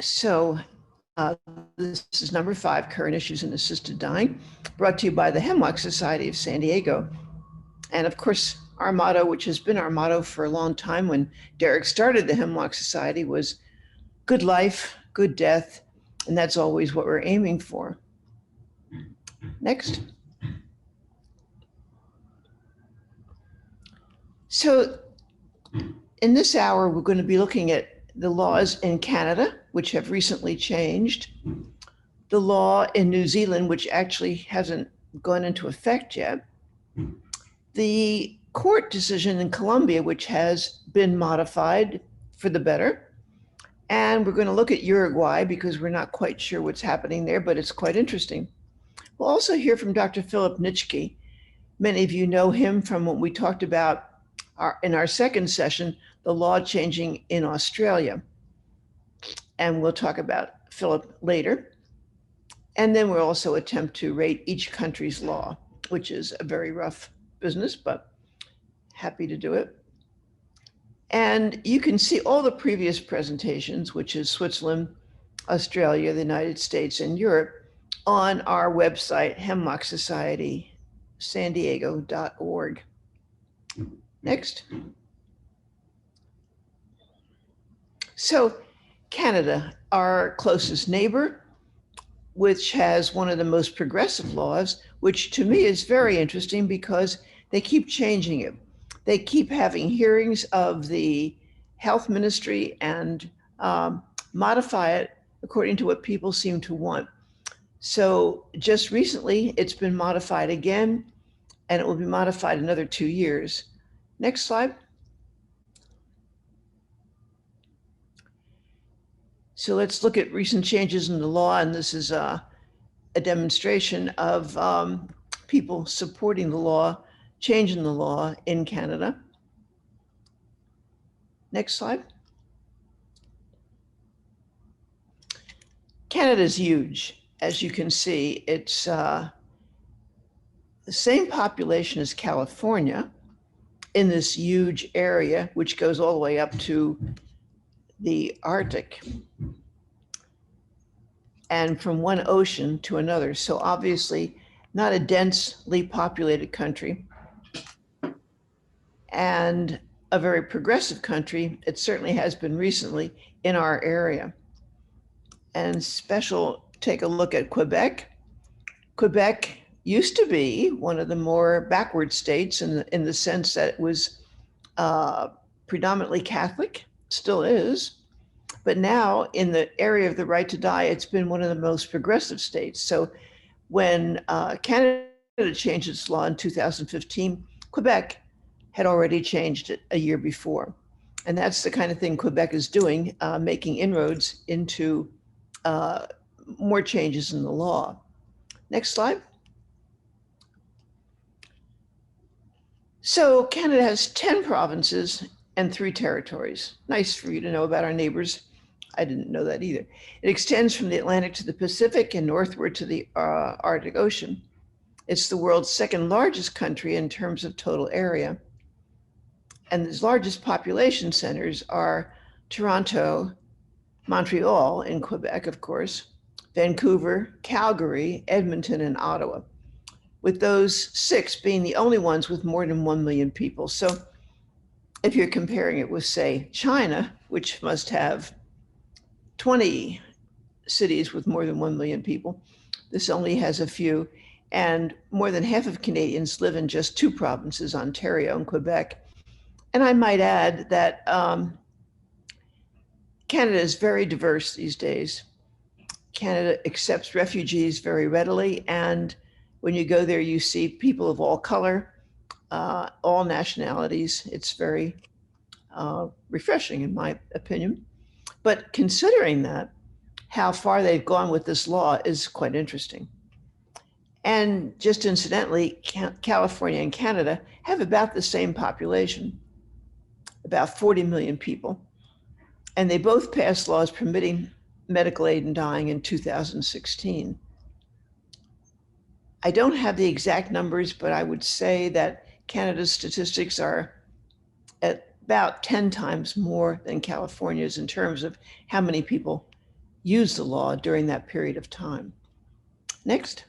So uh, this is number 5, Current Issues in Assisted Dying, brought to you by the Hemlock Society of San Diego. And of course, our motto, which has been our motto for a long time when Derek started the Hemlock Society, was good life, good death, and that's always what we're aiming for. Next. So in this hour, we're going to be looking at the laws in Canada, which have recently changed, the law in New Zealand, which actually hasn't gone into effect yet, the court decision in Colombia, which has been modified for the better, and we're going to look at Uruguay because we're not quite sure what's happening there, but it's quite interesting. We'll also hear from Dr. Philip Nitschke. Many of you know him from what we talked about in our second session, the law changing in Australia. And we'll talk about Philip later. And then we'll also attempt to rate each country's law, which is a very rough business, but happy to do it. And you can see all the previous presentations, which is Switzerland, Australia, the United States, and Europe, on our website, hemlocksocietysandiego.org. Next. So Canada, our closest neighbor, which has one of the most progressive laws, which to me is very interesting because they keep changing it. They keep having hearings of the health ministry and modify it according to what people seem to want. So just recently, it's been modified again, and it will be modified another 2 years. Next slide. So let's look at recent changes in the law, and this is a demonstration of people supporting the law, changing the law in Canada. Next slide. Canada is huge. As you can see, it's the same population as California in this huge area, which goes all the way up to the Arctic and from one ocean to another. So obviously not a densely populated country and a very progressive country. It certainly has been recently in our area. And special, take a look at Quebec. Quebec used to be one of the more backward states in the sense that it was predominantly Catholic, still is, but now in the area of the right to die, it's been one of the most progressive states. So when Canada changed its law in 2015, Quebec had already changed it a year before. And that's the kind of thing Quebec is doing, making inroads into more changes in the law. Next slide. So Canada has 10 provinces and 3 territories. Nice for you to know about our neighbors. I didn't know that either. It extends from the Atlantic to the Pacific and northward to the Arctic Ocean. It's the world's second largest country in terms of total area. And its largest population centers are Toronto, Montreal in Quebec, of course, Vancouver, Calgary, Edmonton, and Ottawa, with those 6 being the only ones with more than 1 million people. So if you're comparing it with, say, China, which must have 20 cities with more than 1 million people, this only has a few. And more than half of Canadians live in just 2 provinces, Ontario and Quebec. And I might add that Canada is very diverse these days. Canada accepts refugees very readily, and when you go there, you see people of all color, all nationalities. It's very refreshing, in my opinion. But considering that, how far they've gone with this law is quite interesting. And just incidentally, California and Canada have about the same population, about 40 million people. And they both passed laws permitting medical aid in dying in 2016. I don't have the exact numbers, but I would say that Canada's statistics are at about 10 times more than California's in terms of how many people use the law during that period of time. Next.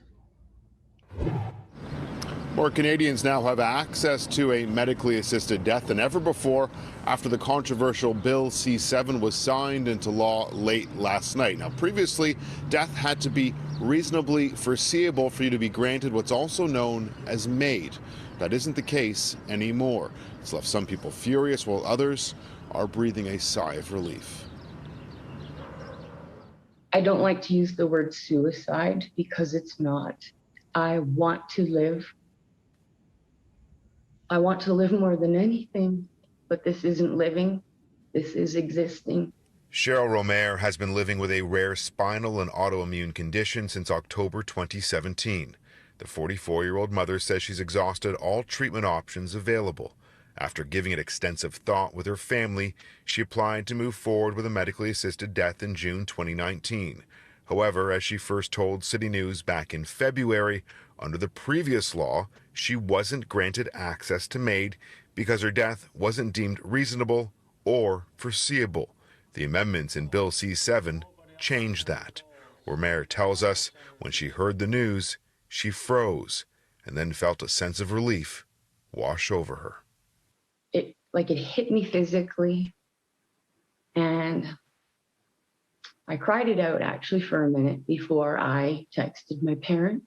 More Canadians now have access to a medically assisted death than ever before after the controversial Bill C-7 was signed into law late last night. Now, previously, death had to be reasonably foreseeable for you to be granted what's also known as MAID. That isn't the case anymore. It's left some people furious, while others are breathing a sigh of relief. I don't like to use the word suicide because it's not. I want to live. I want to live more than anything, but this isn't living. This is existing. Cheryl Romer has been living with a rare spinal and autoimmune condition since October 2017. The 44-year-old mother says she's exhausted all treatment options available. After giving it extensive thought with her family, she applied to move forward with a medically assisted death in June 2019. However, as she first told City News back in February, under the previous law, she wasn't granted access to MAID because her death wasn't deemed reasonable or foreseeable. The amendments in Bill C-7 changed that. Romer tells us when she heard the news, she froze and then felt a sense of relief wash over her. It hit me physically, and I cried it out actually for a minute before I texted my parents.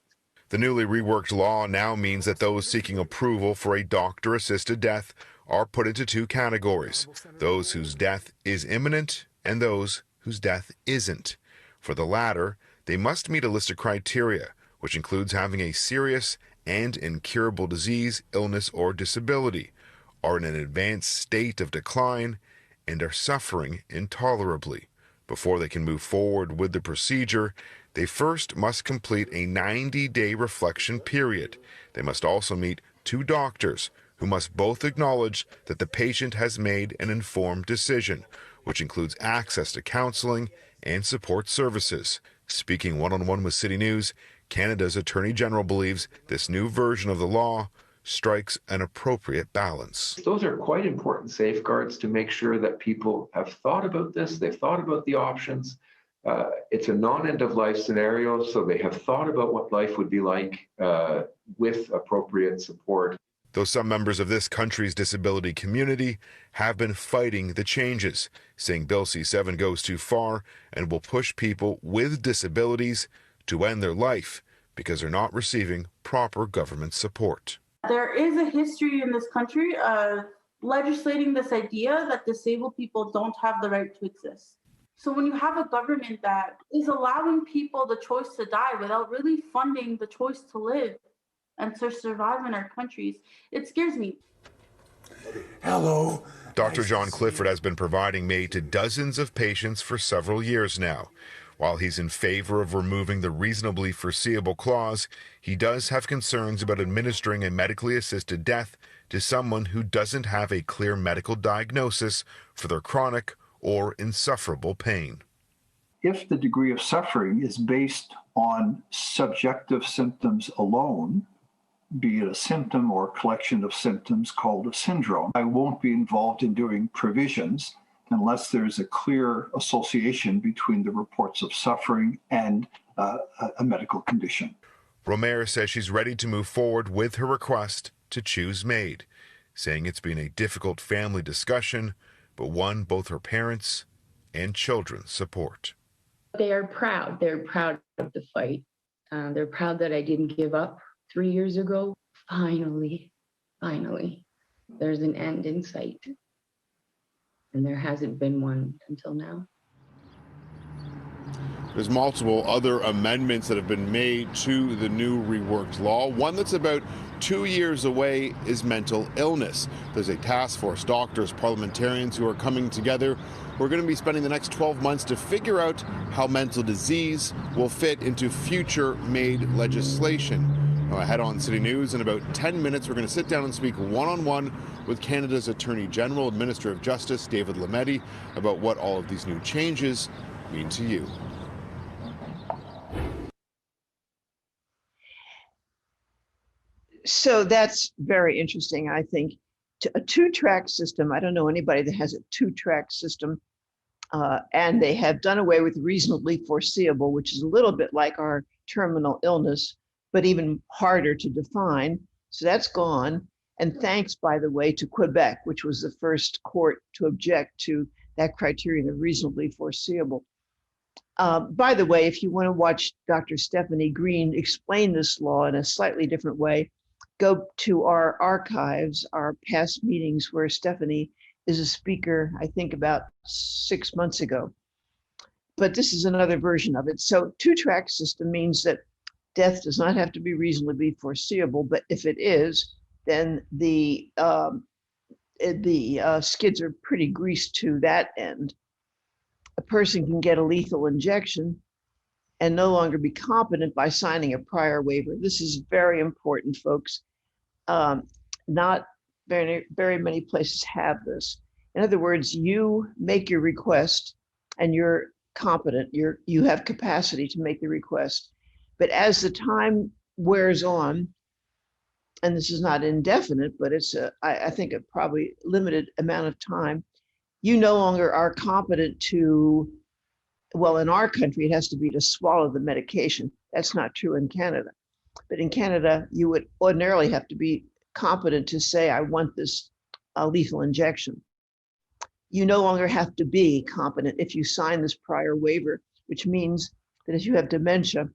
The newly reworked law now means that those seeking approval for a doctor-assisted death are put into two categories: those whose death is imminent and those whose death isn't. For the latter, they must meet a list of criteria, which includes having a serious and incurable disease, illness, or disability, are in an advanced state of decline, and are suffering intolerably. Before they can move forward with the procedure, they first must complete a 90-day reflection period. They must also meet two doctors who must both acknowledge that the patient has made an informed decision, which includes access to counseling and support services. Speaking one-on-one with City News, Canada's Attorney General believes this new version of the law strikes an appropriate balance. Those are quite important safeguards to make sure that people have thought about this, they've thought about the options. It's a non-end-of-life scenario, so they have thought about what life would be like with appropriate support. Though some members of this country's disability community have been fighting the changes, saying Bill C-7 goes too far and will push people with disabilities to end their life because they're not receiving proper government support. There is a history in this country of legislating this idea that disabled people don't have the right to exist. So when you have a government that is allowing people the choice to die without really funding the choice to live and to survive in our countries, it scares me. Hello. Dr. John Clifford has been providing MAID to dozens of patients for several years now. While he's in favor of removing the reasonably foreseeable clause, he does have concerns about administering a medically assisted death to someone who doesn't have a clear medical diagnosis for their chronic or insufferable pain. If the degree of suffering is based on subjective symptoms alone, be it a symptom or a collection of symptoms called a syndrome, I won't be involved in doing provisions unless there's a clear association between the reports of suffering and a medical condition. Romer says she's ready to move forward with her request to choose MAID, saying it's been a difficult family discussion, but one both her parents and children support. They are proud. They're proud of the fight. They're proud that I didn't give up 3 years ago. Finally, there's an end in sight. And there hasn't been one until now. There's multiple other amendments that have been made to the new reworked law. One that's about 2 years away is mental illness. There's a task force, doctors, parliamentarians who are coming together. We're going to be spending the next 12 months to figure out how mental disease will fit into future MAID legislation. Now, ahead on City News, in about 10 minutes, we're going to sit down and speak one-on-one with Canada's Attorney General, Minister of Justice, David Lametti, about what all of these new changes mean to you. So that's very interesting, I think. A two-track system, I don't know anybody that has a two-track system And they have done away with reasonably foreseeable, which is a little bit like our terminal illness, but even harder to define. So that's gone. And thanks, by the way, to Quebec, which was the first court to object to that criterion of reasonably foreseeable. By the way, if you want to watch Dr. Stephanie Green explain this law in a slightly different way, go to our archives, our past meetings where Stephanie is a speaker, I think about 6 months ago. But this is another version of it. So two-track system means that death does not have to be reasonably foreseeable, but if it is, then the skids are pretty greased to that end. A person can get a lethal injection and no longer be competent by signing a prior waiver. This is very important, folks. Not very many places have this. In other words, you make your request and you're competent, you have capacity to make the request. But as the time wears on, and this is not indefinite, but it's I think a probably limited amount of time, you no longer are competent to, well, in our country, it has to be to swallow the medication. That's not true in Canada. But in Canada, you would ordinarily have to be competent to say, I want this lethal injection. You no longer have to be competent if you sign this prior waiver, which means that if you have dementia,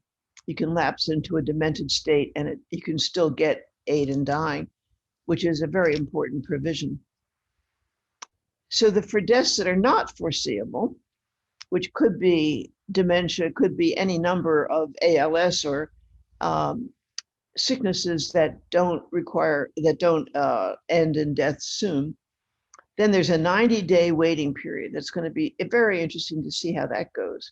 you can lapse into a demented state and you can still get aid in dying, which is a very important provision. So for deaths that are not foreseeable, which could be dementia, could be any number of ALS or sicknesses that don't end in death soon, then there's a 90-day waiting period. That's going to be very interesting to see how that goes.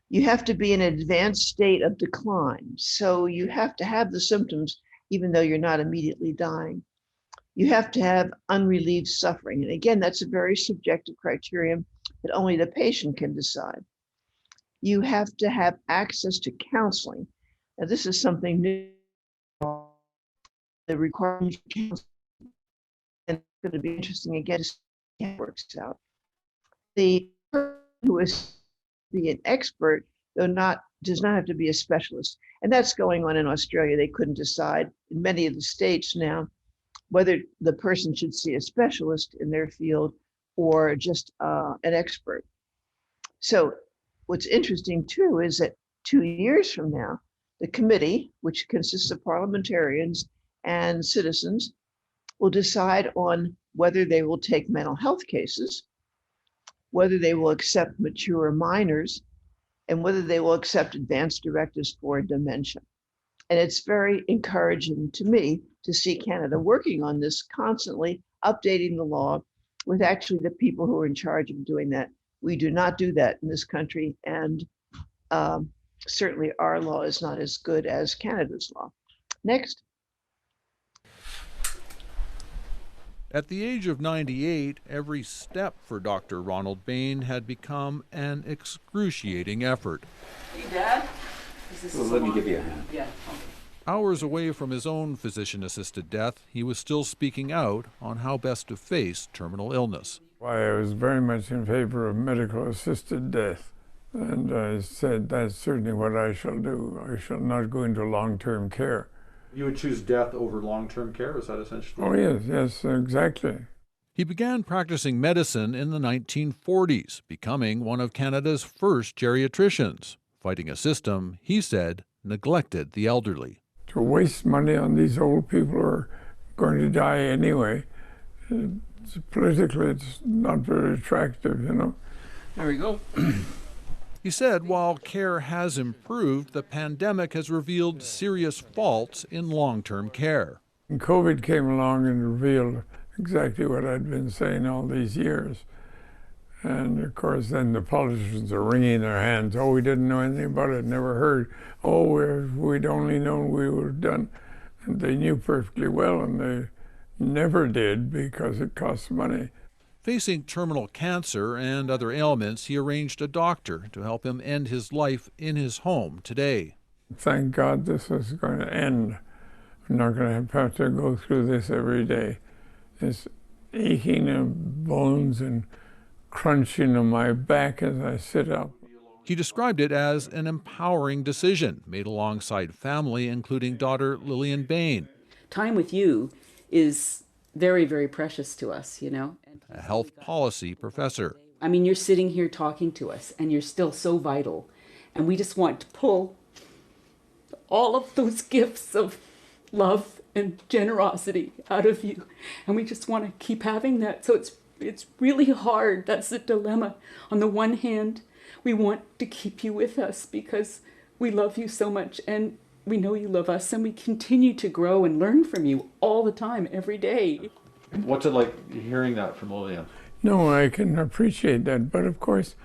You have to be in an advanced state of decline. So you have to have the symptoms even though you're not immediately dying. You have to have unrelieved suffering. And again, that's a very subjective criterion that only the patient can decide. You have to have access to counseling. Now, this is something new. The requirements for counseling, and it's going to be interesting again to see how it works out. The person who is an expert, though does not have to be a specialist. And that's going on in Australia. They couldn't decide in many of the states now whether the person should see a specialist in their field or just an expert. So what's interesting too is that 2 years from now, the committee, which consists of parliamentarians and citizens, will decide on whether they will take mental health cases, whether they will accept mature minors, and whether they will accept advanced directives for dementia. And it's very encouraging to me to see Canada working on this, constantly updating the law with actually the people who are in charge of doing that. We do not do that in this country, and certainly our law is not as good as Canada's law. Next. At the age of 98, every step for Dr. Ronald Bain had become an excruciating effort. Hey, Dad? Let me give you a hand. Yeah. Hours away from his own physician-assisted death, he was still speaking out on how best to face terminal illness. I was very much in favor of medical-assisted death, and I said that's certainly what I shall do. I shall not go into long-term care. You would choose death over long-term care, is that essentially? Oh, yes, exactly. He began practicing medicine in the 1940s, becoming one of Canada's first geriatricians, fighting a system, he said, neglected the elderly. To waste money on these old people who are going to die anyway, politically it's not very attractive, you know. There we go. He said while care has improved, the pandemic has revealed serious faults in long-term care. And COVID came along and revealed exactly what I'd been saying all these years. And of course, then the politicians are wringing their hands. Oh, we didn't know anything about it, never heard. Oh, if we'd only known, we would have done. And they knew perfectly well, and they never did because it costs money. Facing terminal cancer and other ailments, he arranged a doctor to help him end his life in his home today. Thank God this is going to end. I'm not going to have to go through this every day. This aching of bones and crunching on my back as I sit up. He described it as an empowering decision made alongside family, including daughter Lillian Bain. Time with you is very, very precious to us, you know. A health policy professor. I mean, you're sitting here talking to us and you're still so vital. And we just want to pull all of those gifts of love and generosity out of you. And we just want to keep having that. So it's really hard. That's the dilemma. On the one hand, we want to keep you with us because we love you so much and we know you love us, and we continue to grow and learn from you all the time, every day. What's it like hearing that from Lillian? No, I can appreciate that, but of course,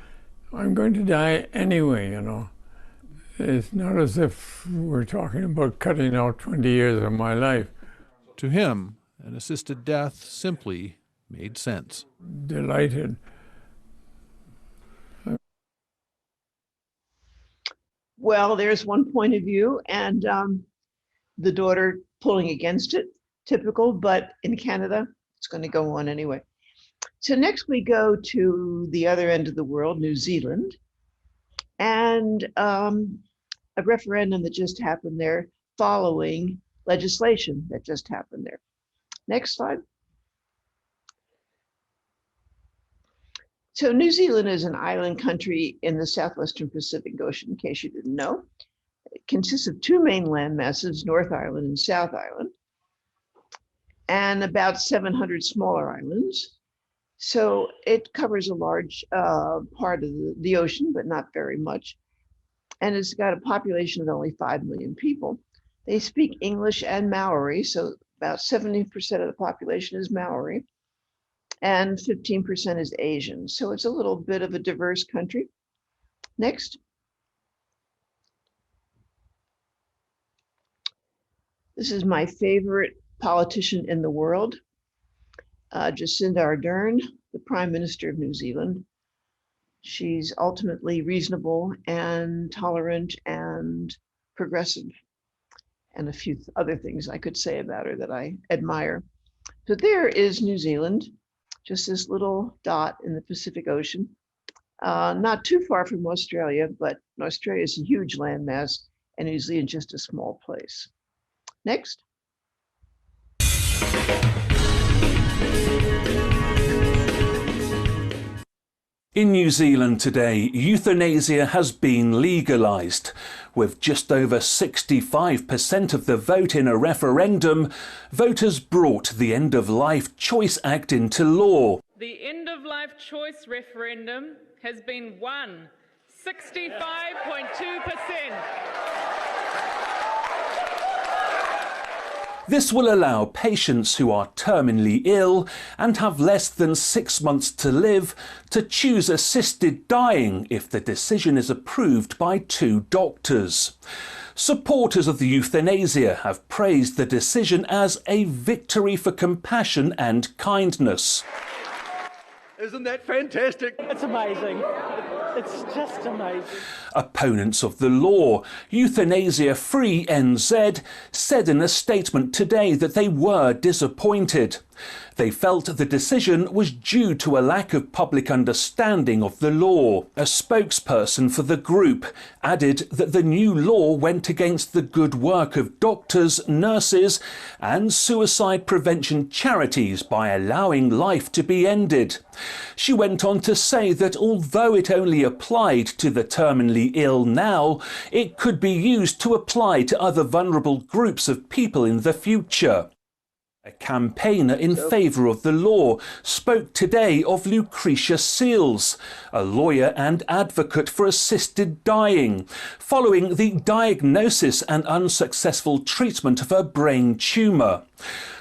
I'm going to die anyway, you know. It's not as if we're talking about cutting out 20 years of my life. To him, an assisted death simply made sense. Delighted. Well, there's one point of view, and the daughter pulling against it, typical, but in Canada, it's going to go on anyway. So next we go to the other end of the world, New Zealand, and a referendum that just happened there following legislation that just happened there. Next slide. So New Zealand is an island country in the southwestern Pacific Ocean, in case you didn't know. It consists of two main land masses, North Island and South Island, and about 700 smaller islands. So it covers a large part of the ocean, but not very much. And it's got a population of only 5 million people. They speak English and Maori, so about 70% of the population is Maori, and 15% is Asian. So it's a little bit of a diverse country. Next. This is my favorite politician in the world, Jacinda Ardern, the Prime Minister of New Zealand. She's ultimately reasonable and tolerant and progressive, and a few other things I could say about her that I admire. So there is New Zealand, just this little dot in the Pacific Ocean, not too far from Australia, but Australia is a huge landmass and New Zealand just a small place. Next. In New Zealand today, euthanasia has been legalised. With just over 65% of the vote in a referendum, voters brought the End of Life Choice Act into law. The End of Life Choice referendum has been won, 65.2%. This will allow patients who are terminally ill and have less than 6 months to live to choose assisted dying if the decision is approved by 2 doctors. Supporters of the euthanasia have praised the decision as a victory for compassion and kindness. Isn't that fantastic? It's amazing. It's just amazing. Opponents of the law, Euthanasia Free NZ, said in a statement today that they were disappointed. They felt the decision was due to a lack of public understanding of the law. A spokesperson for the group added that the new law went against the good work of doctors, nurses and suicide prevention charities by allowing life to be ended. She went on to say that although it only applied to the terminally ill now, it could be used to apply to other vulnerable groups of people in the future. A campaigner in favour of the law spoke today of Lucretia Seals, a lawyer and advocate for assisted dying, following the diagnosis and unsuccessful treatment of her brain tumour.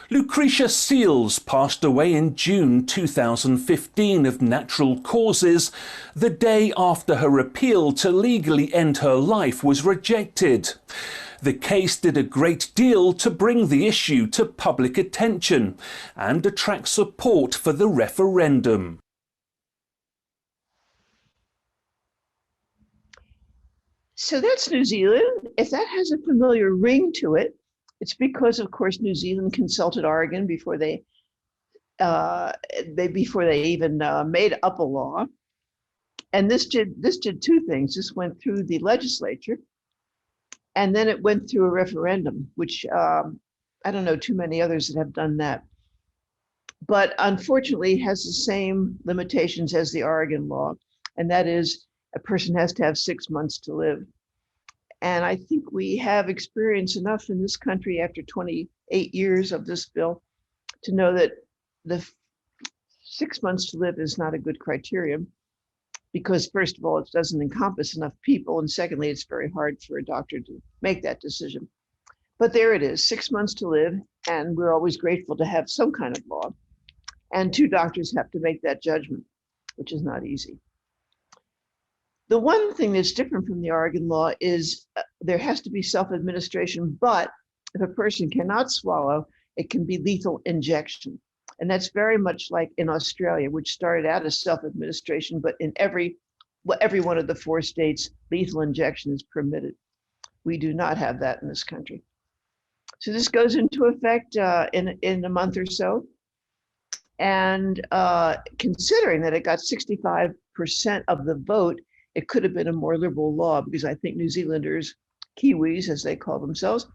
Lucretia Seals passed away in June 2015 of natural causes, the day after her appeal to legally end her life was rejected. The case did a great deal to bring the issue to public attention and attract support for the referendum. So that's New Zealand. If that has a familiar ring to it, it's because, of course, New Zealand consulted Oregon before they before they even made up a law. And this did two things. This went through the legislature, and then it went through a referendum, which I don't know too many others that have done that. But unfortunately, it has the same limitations as the Oregon law, and that is a person has to have 6 months to live. And I think we have experience enough in this country after 28 years of this bill to know that the 6 months to live is not a good criterion, because first of all, it doesn't encompass enough people. And secondly, it's very hard for a doctor to make that decision. But there it is, 6 months to live. And we're always grateful to have some kind of law. And 2 doctors have to make that judgment, which is not easy. The one thing that's different from the Oregon law is there has to be self-administration, but if a person cannot swallow, it can be lethal injection. And that's very much like in Australia, which started out as self-administration, but in every one of the 4 states, lethal injection is permitted. We do not have that in this country. So this goes into effect in a month or so. And considering that it got 65% of the vote, it could have been a more liberal law, because I think New Zealanders, Kiwis, as they call themselves,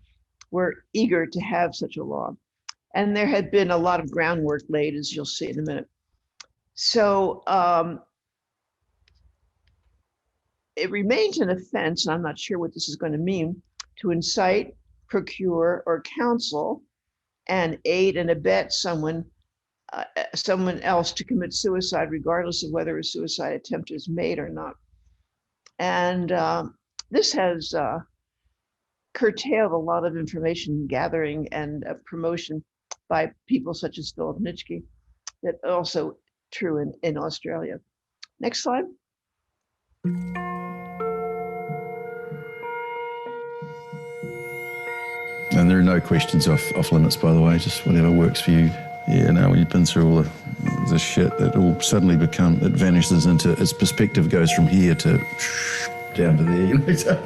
were eager to have such a law. And there had been a lot of groundwork laid, as you'll see in a minute. So it remains an offense, and I'm not sure what this is going to mean, to incite, procure, or counsel and aid and abet someone else to commit suicide, regardless of whether a suicide attempt is made or not. And this has curtailed a lot of information gathering and promotion by people such as Philip Nitschke. That also true in Australia. Next slide. And there are no questions off limits, by the way, just whatever works for you. Yeah, no, when you've been through all the shit, it all suddenly it vanishes into, its perspective goes from here to down to there. You know?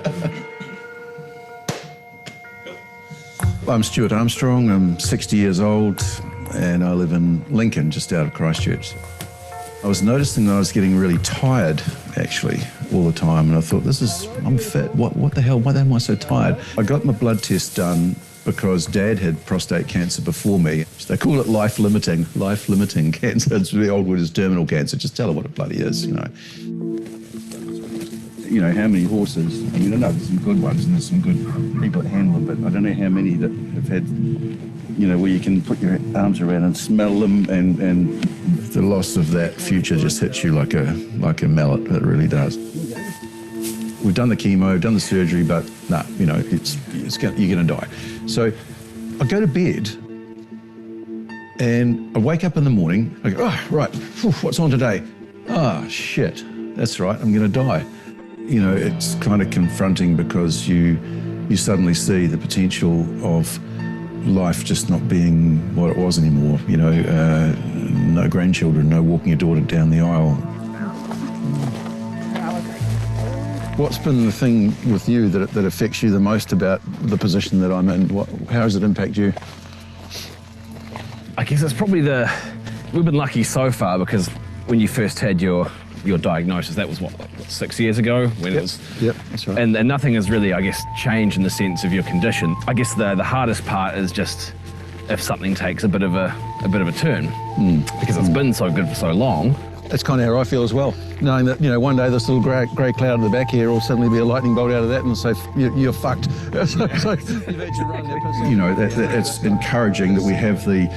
I'm Stuart Armstrong, I'm 60 years old, and I live in Lincoln, just out of Christchurch. I was noticing that I was getting really tired, actually, all the time, and I thought, I'm fit, what the hell, why am I so tired? I got my blood test done because Dad had prostate cancer before me. They call it life-limiting cancer. It's the old word is terminal cancer. Just tell her what it bloody is, you know. You know, how many horses, I mean, I know there's some good ones and there's some good people that handle them, but I don't know how many that have had, you know, where you can put your arms around and smell them, and the loss of that future just hits you like a mallet. It really does. We've done the chemo, done the surgery, but nah, you know, you're going to die. So I go to bed and I wake up in the morning. I go, oh, right, what's on today? Ah, shit, that's right, I'm going to die. You know, it's kind of confronting because you suddenly see the potential of life just not being what it was anymore. You know, no grandchildren, no walking your daughter down the aisle. What's been the thing with you that affects you the most about the position that I'm in? How does it impact you? I guess it's probably we've been lucky so far, because when you first had your diagnosis, that was what 6 years ago when it was. Yep, that's right. And nothing has really, I guess, changed in the sense of your condition. I guess the hardest part is just if something takes a bit of a turn, because it's been so good for so long. That's kind of how I feel as well, knowing that, you know, one day this little grey cloud in the back here will suddenly be a lightning bolt out of that and say, you're fucked. So, you know, it's encouraging that we have the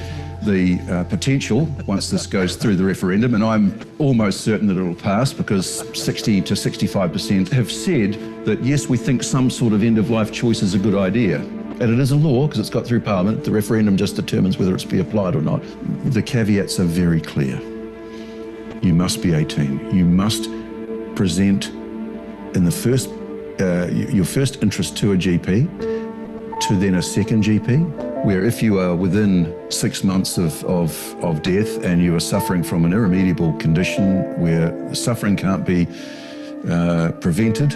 potential, once this goes through the referendum, and I'm almost certain that it'll pass, because 60 to 65% have said that, yes, we think some sort of end-of-life choice is a good idea. And it is a law, because it's got through Parliament. The referendum just determines whether it's be applied or not. The caveats are very clear. You must be 18. You must present in the first, your first interest to a GP, to then a second GP, where if you are within 6 months of death and you are suffering from an irremediable condition where suffering can't be prevented,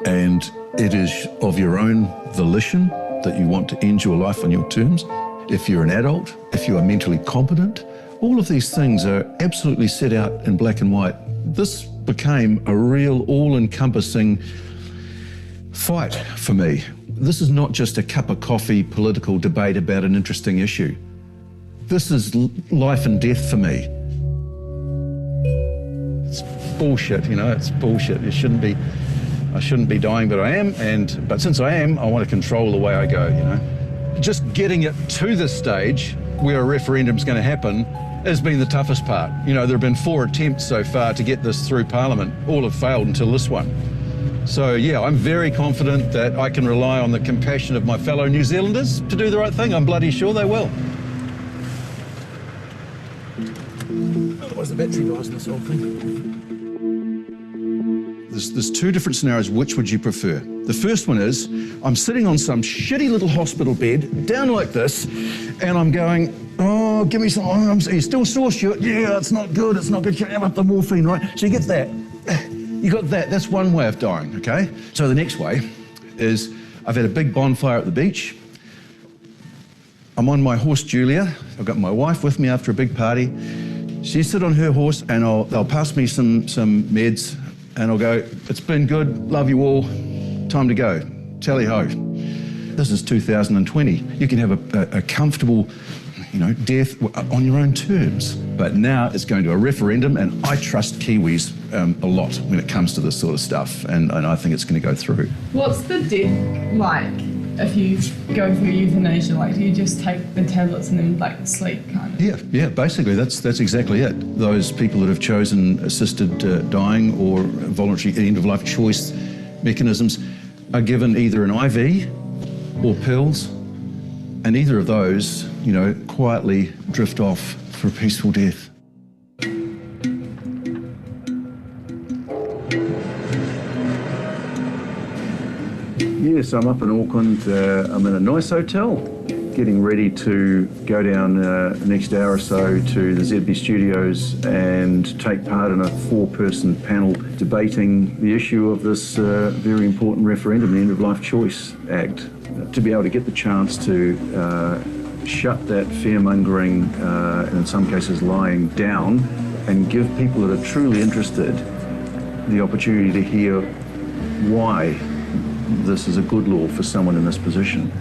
and it is of your own volition that you want to end your life on your terms, if you're an adult, if you are mentally competent. All of these things are absolutely set out in black and white. This became a real all-encompassing fight for me. This is not just a cup of coffee political debate about an interesting issue. This is life and death for me. It's bullshit, you know, it's bullshit. I shouldn't be dying, but I am, but since I am, I want to control the way I go, you know. Just getting it to this stage where a referendum's going to happen has been the toughest part. You know, there have been 4 attempts so far to get this through Parliament. All have failed until this one. So yeah, I'm very confident that I can rely on the compassion of my fellow New Zealanders to do the right thing. I'm bloody sure they will. Otherwise the battery dies in this whole thing. There's 2 different scenarios. Which would you prefer? The first one is, I'm sitting on some shitty little hospital bed, down like this, and I'm going, oh, give me some, are you still sore, Stuart? Yeah, it's not good, have up the morphine, right? So you get that. You got that, that's one way of dying, okay? So the next way is, I've had a big bonfire at the beach. I'm on my horse, Julia. I've got my wife with me after a big party. She sit on her horse and they'll pass me some meds and I'll go, it's been good, love you all, time to go, tally-ho. This is 2020. You can have a comfortable, you know, death on your own terms. But now it's going to a referendum, and I trust Kiwis a lot when it comes to this sort of stuff, and I think it's going to go through. What's the death like if you go through euthanasia? Like, do you just take the tablets and then like sleep kind of? Yeah, basically that's exactly it. Those people that have chosen assisted dying or voluntary end-of-life choice mechanisms are given either an IV or pills, and either of those, you know, quietly drift off for a peaceful death. Yes, I'm up in Auckland. I'm in a nice hotel, getting ready to go down next hour or so to the ZB Studios and take part in a 4-person panel debating the issue of this very important referendum, the End of Life Choice Act. To be able to get the chance to shut that fear-mongering, and in some cases lying down, and give people that are truly interested the opportunity to hear why this is a good law for someone in this position.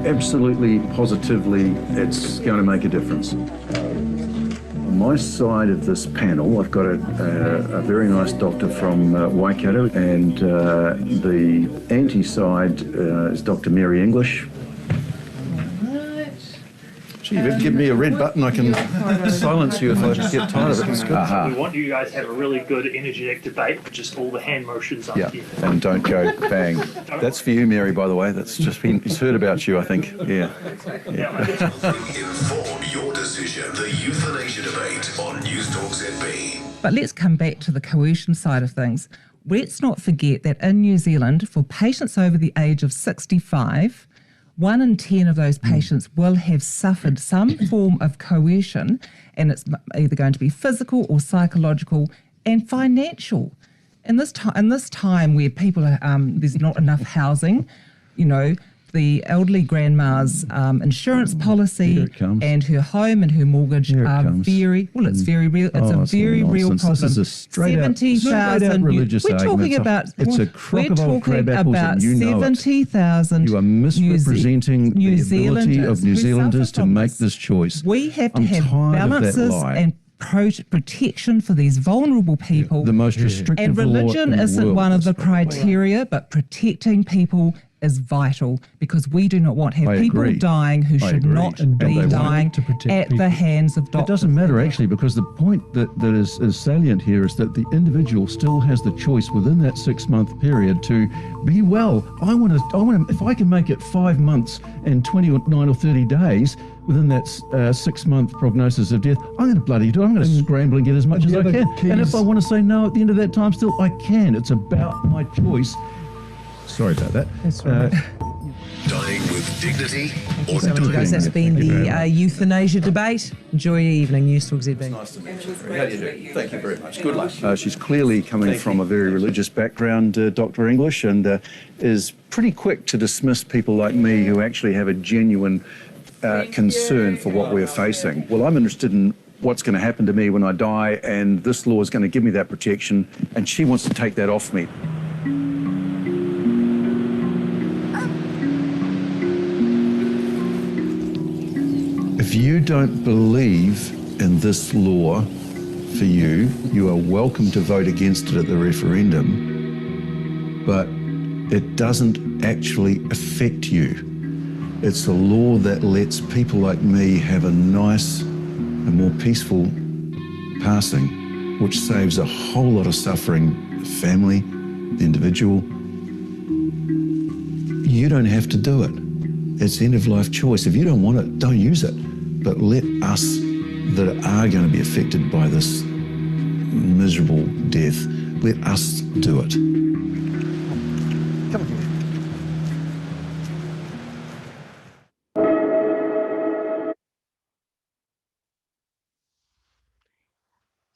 Absolutely, positively, it's going to make a difference. On my side of this panel, I've got a very nice doctor from Waikato, and the anti-side is Dr. Mary English. Gee, if you give me a red button, I can silence you if I get tired of it. It's good. We want you guys to have a really good, energetic debate with just all the hand motions up here. And don't go bang. That's for you, Mary, by the way. That's just been, he's heard about you, I think. Yeah. Inform your decision. The euthanasia debate on News Talk ZB. But let's come back to the coercion side of things. Let's not forget that in New Zealand, for patients over the age of 65, 1 in 10 of those patients will have suffered some form of coercion, and it's either going to be physical or psychological and financial. In this time where people are, there's not enough housing, you know, the elderly grandma's insurance policy and her home and her mortgage are very, well, it's very real. It's a very real problem. This is a straight out religious we're talking argument. about, it's a crock of old crab apples, and you know 70,000. You are misrepresenting the ability of New Zealanders to make this choice. We have to have balances and protection for these vulnerable people. The most restrictive and religion law in the isn't world one of the criteria, but protecting people is vital, because we do not want to have people dying who should not be dying at the hands of doctors. It doesn't matter actually, because the point that is salient here is that the individual still has the choice within that 6-month period to be well. I want to, if I can make it 5 months and 29 or 30 days within that 6-month prognosis of death, I'm going to bloody do it. I'm going to scramble and get as much as I can. And if I want to say no at the end of that time, still I can. It's about my choice. Sorry about that. That's right. Dying with dignity or so much, guys. That's been the euthanasia debate. Enjoy your evening. News Talk ZB. It's nice to meet you. How do you do? Thank you very much. Good luck. She's clearly coming from a very religious background, Dr. English, and is pretty quick to dismiss people like me who actually have a genuine concern for what we're facing. Well, I'm interested in what's going to happen to me when I die, and this law is going to give me that protection, and she wants to take that off me. If you don't believe in this law for you, you are welcome to vote against it at the referendum, but it doesn't actually affect you. It's a law that lets people like me have a nice and more peaceful passing, which saves a whole lot of suffering, the family, the individual. You don't have to do it. It's end-of-life choice. If you don't want it, don't use it. But let us that are going to be affected by this miserable death, let us do it. Come here.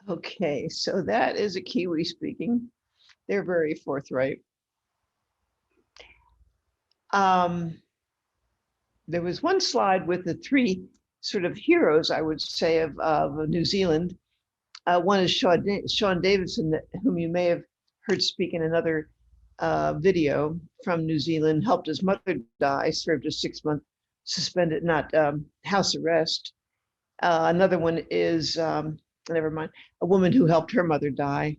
Okay, so that is a Kiwi speaking. They're very forthright. There was one slide with the three sort of heroes, I would say, of New Zealand. One is Sean Davidson, whom you may have heard speak in another video from New Zealand, helped his mother die, served a 6-month suspended, not house arrest. Another one is, never mind, a woman who helped her mother die,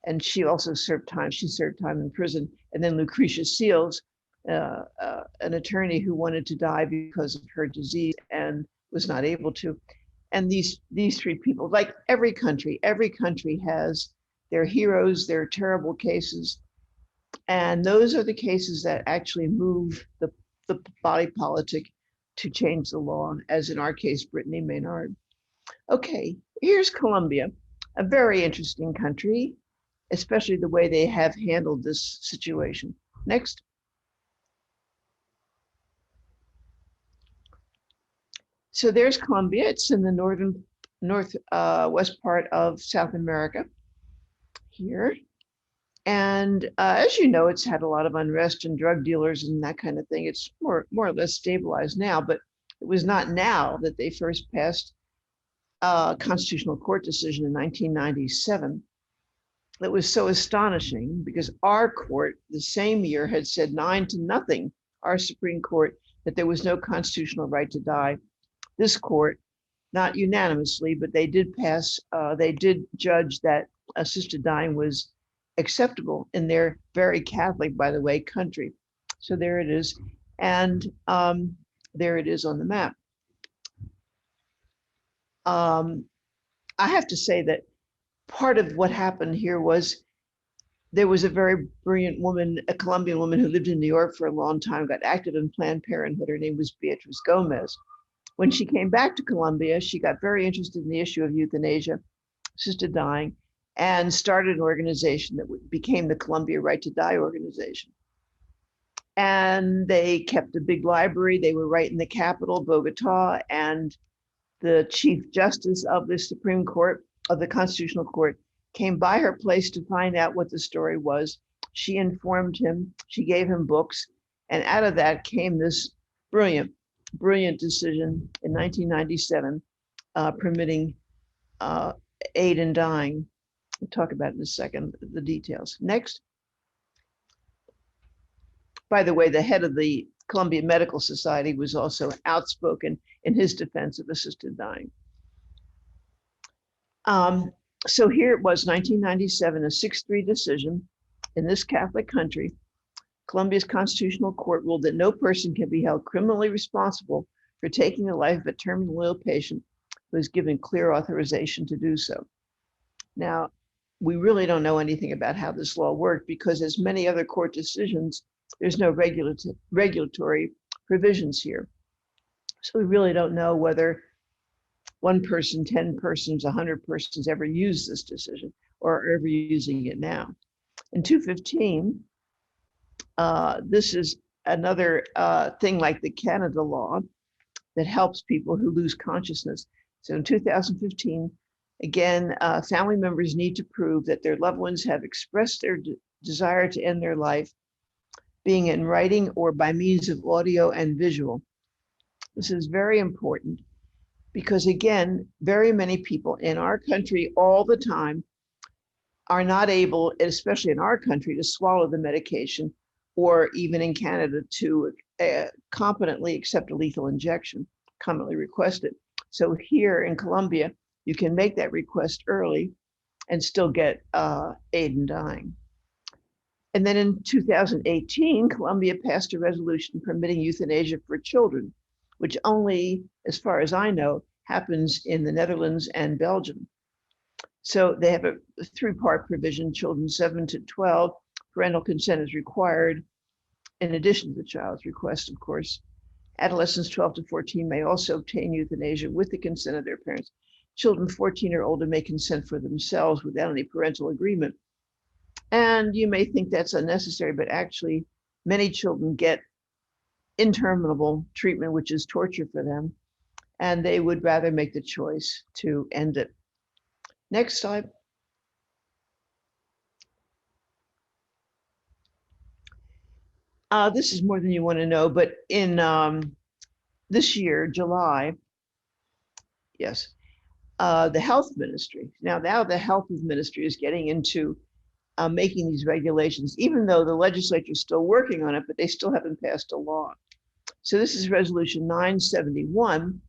and she also served time. She served time in prison. And then Lucretia Seals, an attorney who wanted to die because of her disease and was not able to. And these three people, like every country has their heroes, their terrible cases. And those are the cases that actually move the body politic to change the law, as in our case, Brittany Maynard. Okay, here's Colombia, a very interesting country, especially the way they have handled this situation. Next. So there's Colombia. It's in the northwest part of South America here. And as you know, it's had a lot of unrest and drug dealers and that kind of thing. It's more or less stabilized now, but it was not now that they first passed a constitutional court decision in 1997 that was so astonishing, because our court the same year had said 9-0, our Supreme Court, that there was no constitutional right to die. This court, not unanimously, but they did judge that assisted dying was acceptable in their very Catholic, by the way, country. So there it is. And there it is on the map. I have to say that part of what happened here was there was a very brilliant woman, a Colombian woman who lived in New York for a long time, got active in Planned Parenthood. Her name was Beatriz Gomez. When she came back to Colombia, she got very interested in the issue of euthanasia, assisted dying, and started an organization that became the Colombia Right to Die organization. And they kept a big library. They were right in the capital, Bogota, and the Chief Justice of the Supreme Court, of the Constitutional Court, came by her place to find out what the story was. She informed him, she gave him books, and out of that came this brilliant decision in 1997, permitting aid in dying. We'll talk about it in a second, the details. Next. By the way, the head of the Columbia Medical Society was also outspoken in his defense of assisted dying. So here it was, 1997, a 6-3 decision in this Catholic country. Colombia's Constitutional Court ruled that no person can be held criminally responsible for taking the life of a terminally ill patient who is given clear authorization to do so. Now, we really don't know anything about how this law worked, because as many other court decisions, there's no regulatory provisions here. So we really don't know whether 1 person, 10 persons, 100 persons ever used this decision or are ever using it now. In 215, this is another thing like the Canada law that helps people who lose consciousness. So in 2015, again, family members need to prove that their loved ones have expressed their desire to end their life, being in writing or by means of audio and visual. This is very important because, again, very many people in our country all the time are not able, especially in our country, to swallow the medication, or even in Canada to competently accept a lethal injection, commonly requested. So here in Colombia, you can make that request early and still get aid in dying. And then in 2018, Colombia passed a resolution permitting euthanasia for children, which only, as far as I know, happens in the Netherlands and Belgium. So they have a three-part provision: children 7 to 12, parental consent is required, in addition to the child's request, of course. Adolescents 12 to 14 may also obtain euthanasia with the consent of their parents. Children 14 or older may consent for themselves without any parental agreement. And you may think that's unnecessary, but actually many children get interminable treatment, which is torture for them, and they would rather make the choice to end it. Next slide. This is more than you want to know, but in this year, July, yes, the health ministry, now the health ministry is getting into making these regulations, even though the legislature is still working on it, but they still haven't passed a law. So this is Resolution 971,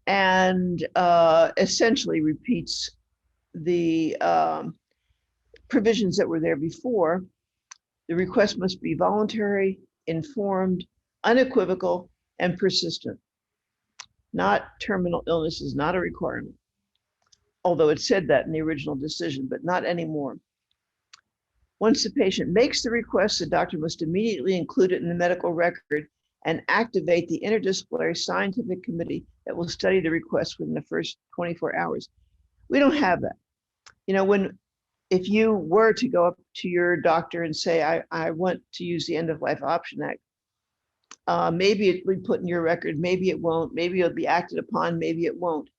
and essentially repeats the provisions that were there before. The request must be voluntary, informed, unequivocal, and persistent. Not terminal illness is not a requirement, although it said that in the original decision, but not anymore. Once the patient makes the request, the doctor must immediately include it in the medical record and activate the interdisciplinary scientific committee that will study the request within the first 24 hours. We don't have that. You know, if you were to go up to your doctor and say, I want to use the End of Life Option Act, maybe it will be put in your record, maybe it won't, maybe it'll be acted upon, maybe it won't.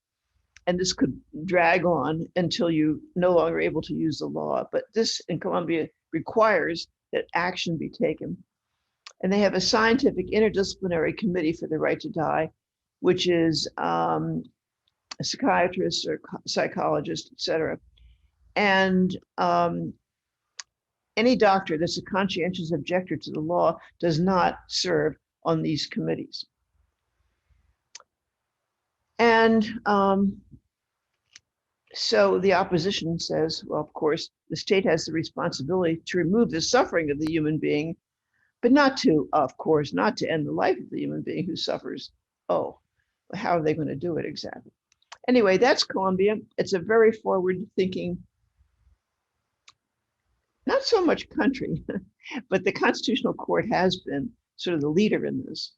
And this could drag on until you no longer able to use the law. But this in Colombia requires that action be taken. And they have a scientific interdisciplinary committee for the right to die, which is a psychiatrist or psychologist, et cetera. And any doctor that's a conscientious objector to the law does not serve on these committees. And so the opposition says, well, of course, the state has the responsibility to remove the suffering of the human being, but not to, of course, not to end the life of the human being who suffers. Oh, how are they going to do it exactly? Anyway, that's Colombia. It's a very forward-thinking, not so much country, but the Constitutional Court has been sort of the leader in this,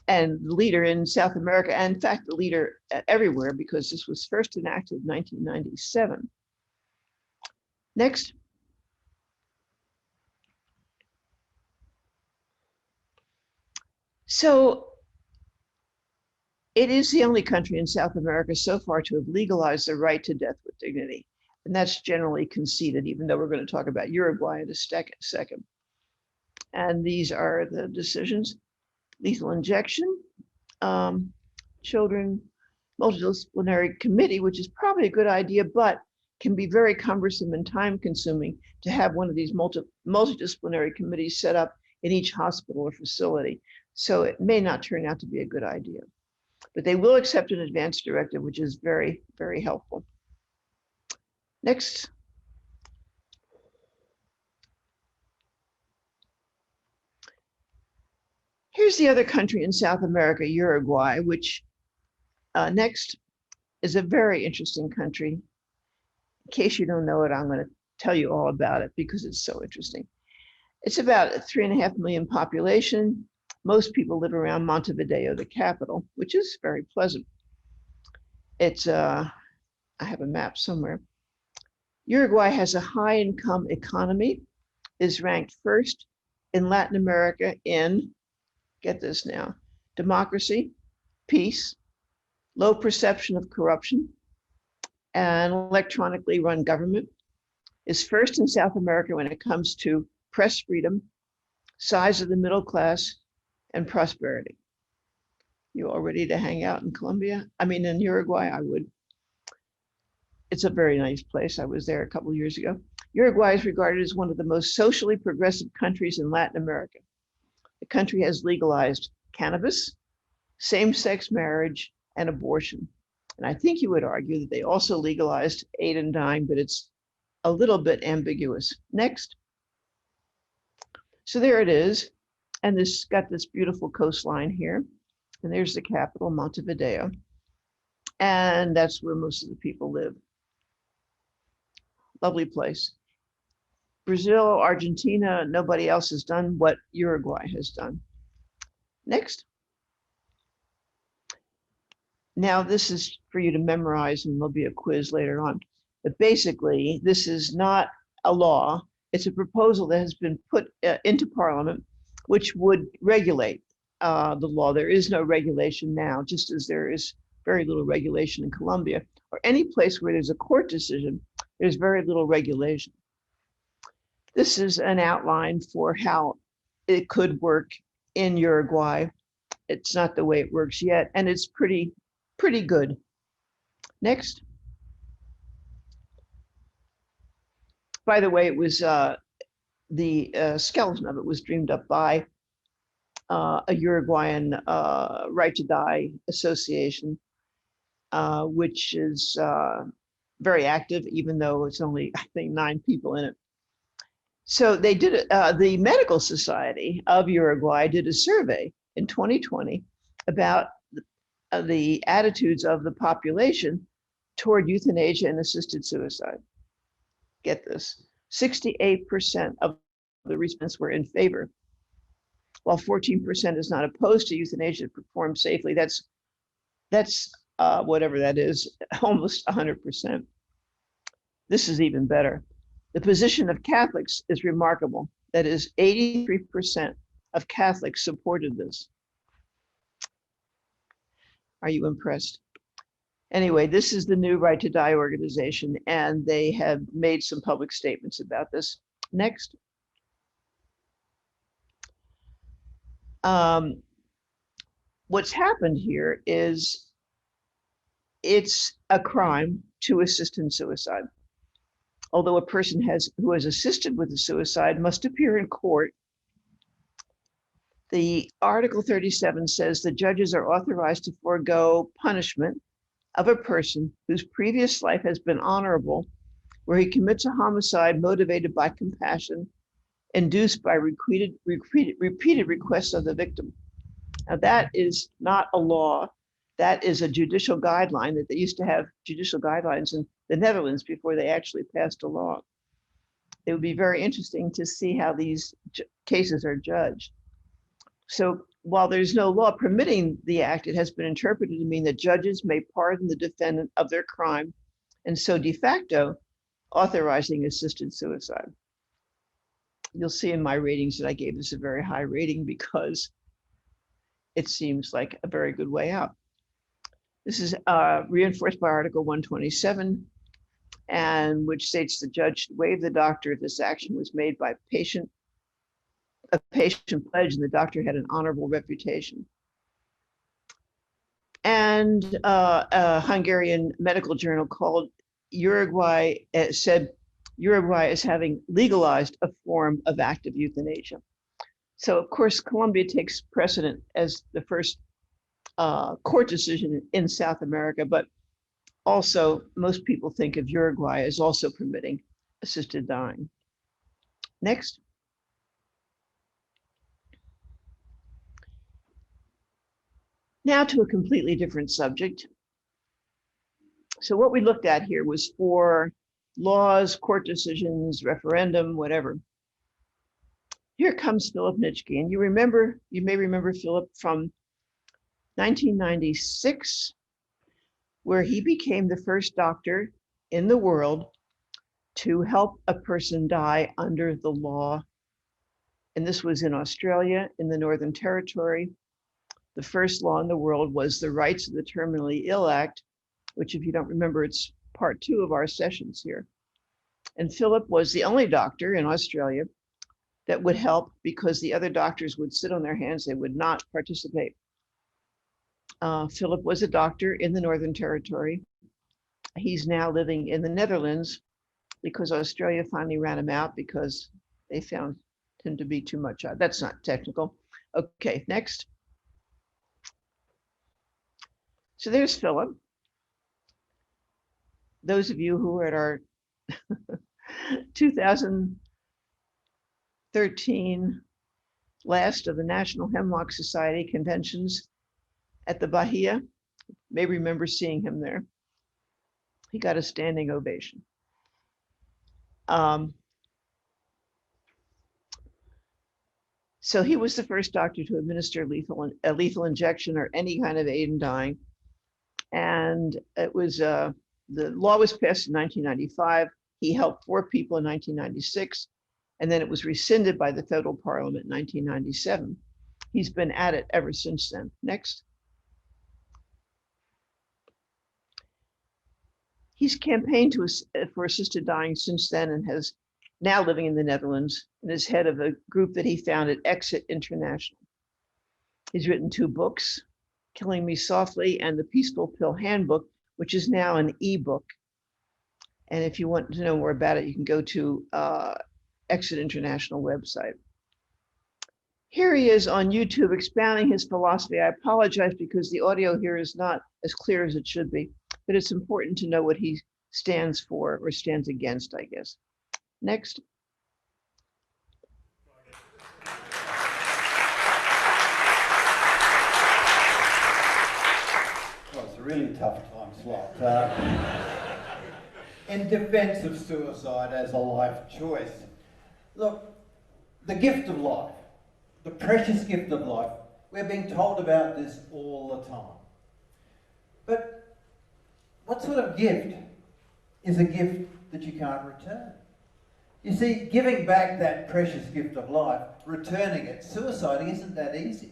and the leader in South America, and in fact, the leader everywhere, because this was first enacted in 1997. Next. So it is the only country in South America so far to have legalized the right to death with dignity. And that's generally conceded, even though we're going to talk about Uruguay in a second. And these are the decisions: lethal injection, children, multidisciplinary committee, which is probably a good idea, but can be very cumbersome and time consuming to have one of these multidisciplinary committees set up in each hospital or facility. So it may not turn out to be a good idea, but they will accept an advance directive, which is very, very helpful. Next. Here's the other country in South America, Uruguay, which next is a very interesting country. In case you don't know it, I'm going to tell you all about it because it's so interesting. It's about a 3.5 million population. Most people live around Montevideo, the capital, which is very pleasant. It's, I have a map somewhere. Uruguay has a high income economy, is ranked first in Latin America in, get this now, democracy, peace, low perception of corruption, and electronically run government, is first in South America when it comes to press freedom, size of the middle class, and prosperity. You all ready to hang out in Colombia? I mean, in Uruguay, I would. It's a very nice place. I was there a couple of years ago. Uruguay is regarded as one of the most socially progressive countries in Latin America. The country has legalized cannabis, same-sex marriage, and abortion. And I think you would argue that they also legalized aid and dying, but it's a little bit ambiguous. Next. So there it is. And this got this beautiful coastline here. And there's the capital, Montevideo. And that's where most of the people live. Lovely place. Brazil, Argentina, nobody else has done what Uruguay has done. Next. Now, this is for you to memorize, and there'll be a quiz later on. But basically, this is not a law. It's a proposal that has been put into Parliament, which would regulate the law. There is no regulation now, just as there is very little regulation in Colombia, or any place where there's a court decision, there's very little regulation. This is an outline for how it could work in Uruguay. It's not the way it works yet, and it's pretty good. Next. By the way, it was the skeleton of it was dreamed up by a Uruguayan Right to Die Association, which is very active, even though it's only, I think, 9 people in it. So they did, the Medical Society of Uruguay did a survey in 2020 about the attitudes of the population toward euthanasia and assisted suicide. Get this, 68% of the respondents were in favor, while 14% is not opposed to euthanasia performed safely. That's whatever that is, almost 100%. This is even better. The position of Catholics is remarkable. That is, 83% of Catholics supported this. Are you impressed? Anyway, this is the new Right to Die organization, and they have made some public statements about this. Next. What's happened here is it's a crime to assist in suicide. Although a person who has assisted with a suicide must appear in court, the Article 37 says the judges are authorized to forego punishment of a person whose previous life has been honorable, where he commits a homicide motivated by compassion, induced by repeated requests of the victim. Now, that is not a law. That is a judicial guideline that they used to have judicial guidelines in the Netherlands before they actually passed a law. It would be very interesting to see how these cases are judged. So while there's no law permitting the act, it has been interpreted to mean that judges may pardon the defendant of their crime, and so de facto authorizing assisted suicide. You'll see in my ratings that I gave this a very high rating because it seems like a very good way out. This is reinforced by Article 127, and which states the judge should waive the doctor if this action was made by a patient pledge and the doctor had an honorable reputation. And a Hungarian medical journal called Uruguay said Uruguay is having legalized a form of active euthanasia. So of course, Colombia takes precedent as the first court decision in South America, but also most people think of Uruguay as also permitting assisted dying. Next. Now to a completely different subject. So what we looked at here was for laws, court decisions, referendum, whatever. Here comes Philip Nitschke, and you may remember Philip from 1996, where he became the first doctor in the world to help a person die under the law. And this was in Australia, in the Northern Territory. The first law in the world was the Rights of the Terminally Ill Act, which, if you don't remember, it's part 2 of our sessions here. And Philip was the only doctor in Australia that would help, because the other doctors would sit on their hands, they would not participate. Philip was a doctor in the Northern Territory. He's now living in the Netherlands because Australia finally ran him out because they found him to be too much. That's not technical. Okay, next. So there's Philip. Those of you who were at our 2013 last of the National Hemlock Society conventions at the Bahia may remember seeing him there. He got a standing ovation. So he was the first doctor to administer a lethal injection or any kind of aid in dying. And it was, the law was passed in 1995. He helped 4 people in 1996, and then it was rescinded by the federal parliament in 1997. He's been at it ever since then. Next. He's campaigned for assisted dying since then and has now living in the Netherlands and is head of a group that he founded, Exit International. He's written 2 books, Killing Me Softly and The Peaceful Pill Handbook, which is now an ebook. And if you want to know more about it, you can go to Exit International website. Here he is on YouTube expounding his philosophy. I apologize because the audio here is not as clear as it should be, but it's important to know what he stands for or stands against, I guess. Next. Well, it's a really tough time slot. In defense of suicide as a life choice, look, the gift of life, the precious gift of life, we're being told about this all the time. But what sort of gift is a gift that you can't return? You see, giving back that precious gift of life, returning it, suiciding isn't that easy.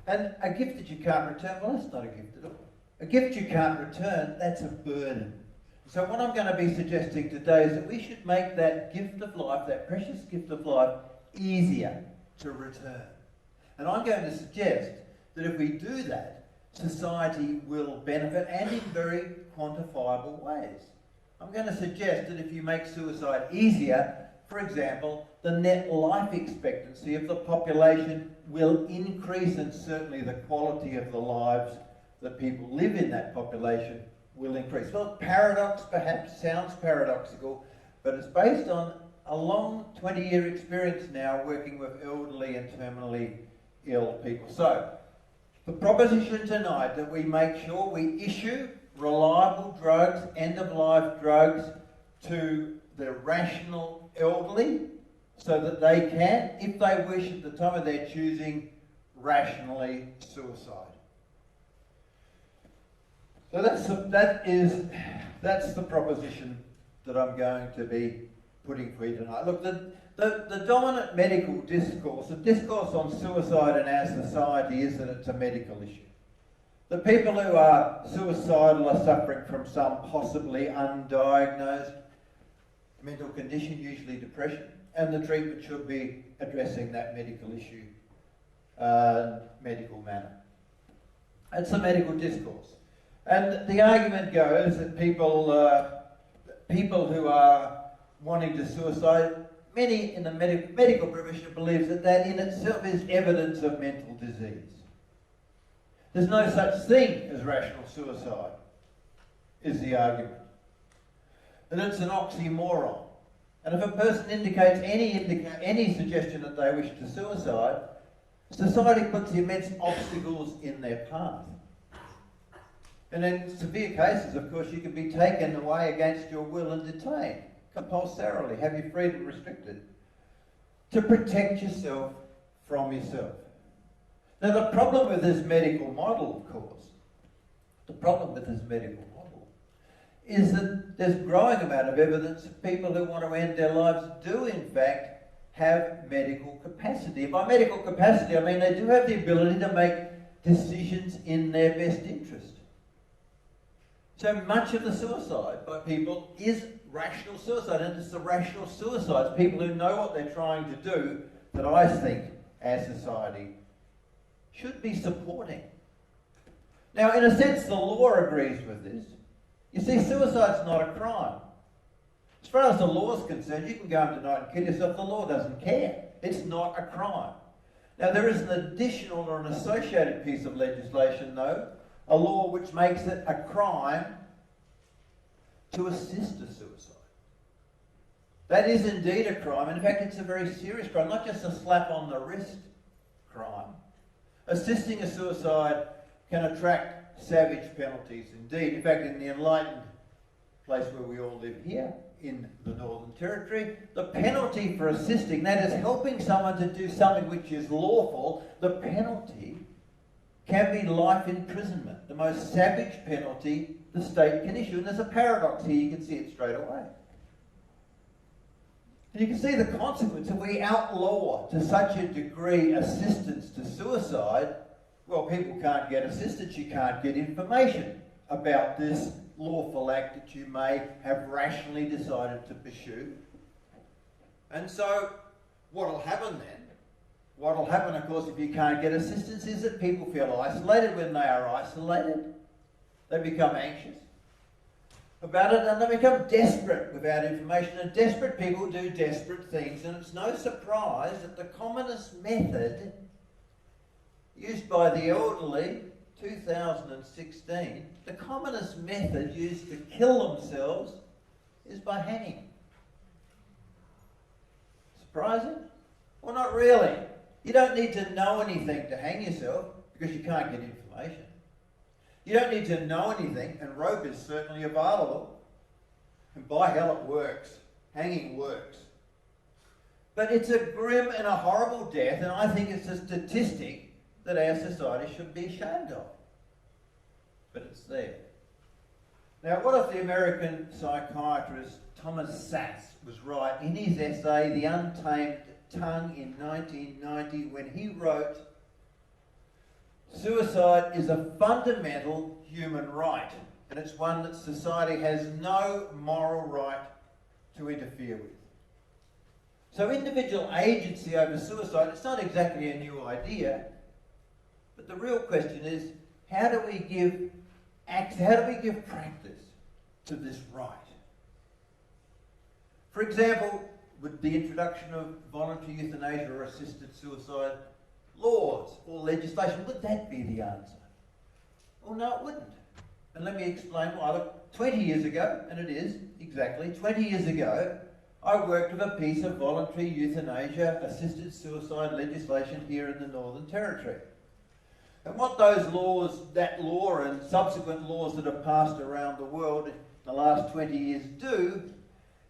And a gift that you can't return, well, that's not a gift at all. A gift you can't return, that's a burden. So what I'm going to be suggesting today is that we should make that gift of life, that precious gift of life, easier to return. And I'm going to suggest that if we do that, society will benefit, and in very quantifiable ways. I'm going to suggest that if you make suicide easier, for example, the net life expectancy of the population will increase, and certainly the quality of the lives that people live in that population will increase. Well, paradox perhaps sounds paradoxical, but it's based on a long 20-year experience now working with elderly and terminally ill people. So, the proposition tonight that we make sure we issue reliable drugs, end-of-life drugs, to the rational elderly so that they can, if they wish at the time of their choosing, rationally suicide. So that's the proposition that I'm going to be putting for you tonight. Look, the dominant medical discourse, the discourse on suicide in our society is that it's a medical issue. The people who are suicidal are suffering from some possibly undiagnosed mental condition, usually depression, and the treatment should be addressing that medical issue, medical manner. It's a medical discourse. And the argument goes that people who are wanting to suicide, many in the medical profession believes that that in itself is evidence of mental disease. There's no such thing as rational suicide, is the argument. That it's an oxymoron. And if a person indicates any suggestion that they wish to suicide, society puts immense obstacles in their path. And in severe cases, of course, you can be taken away against your will and detained, compulsorily, have your freedom restricted, to protect yourself from yourself. Now, the problem with this medical model, of course, is that there's a growing amount of evidence that people who want to end their lives do, in fact, have medical capacity. By medical capacity, I mean they do have the ability to make decisions in their best interest. So much of the suicide by people is rational suicide, and it's the rational suicides, people who know what they're trying to do, that I think our society should be supporting. Now, in a sense, the law agrees with this. You see, suicide's not a crime. As far as the law is concerned, you can go home tonight and kill yourself. The law doesn't care. It's not a crime. Now, there is an additional or an associated piece of legislation, though, a law which makes it a crime to assist a suicide. That is indeed a crime. In fact, it's a very serious crime, not just a slap on the wrist crime. Assisting a suicide can attract savage penalties indeed. In fact, in the enlightened place where we all live here, in the Northern Territory, the penalty for assisting, that is helping someone to do something which is lawful, the penalty can be life imprisonment, the most savage penalty the state can issue. And there's a paradox here, you can see it straight away. And you can see the consequence. If we outlaw to such a degree assistance to suicide, well, people can't get assistance, you can't get information about this lawful act that you may have rationally decided to pursue. And so what will happen then? What will happen, of course, if you can't get assistance is that people feel isolated. When they are isolated, they become anxious about it and they become desperate without information. And desperate people do desperate things. And it's no surprise that the commonest method used by the elderly, 2016, the commonest method used to kill themselves is by hanging. Surprising? Well, not really. You don't need to know anything to hang yourself because you can't get information. You don't need to know anything, and rope is certainly available. And by hell it works. Hanging works. But it's a grim and a horrible death, and I think it's a statistic that our society should be ashamed of. But it's there. Now, what if the American psychiatrist Thomas Sass was right in his essay, The Untamed Tongue, in 1990, when he wrote, "Suicide is a fundamental human right, and it's one that society has no moral right to interfere with." So individual agency over suicide, it's not exactly a new idea, but the real question is, how do we give practice to this right? For example, with the introduction of voluntary euthanasia or assisted suicide laws or legislation, would that be the answer? Well, no, it wouldn't. And let me explain why. Look, 20 years ago, and it is exactly 20 years ago, I worked with a piece of voluntary euthanasia assisted suicide legislation here in the Northern Territory. And what those laws, that law and subsequent laws that have passed around the world in the last 20 years do,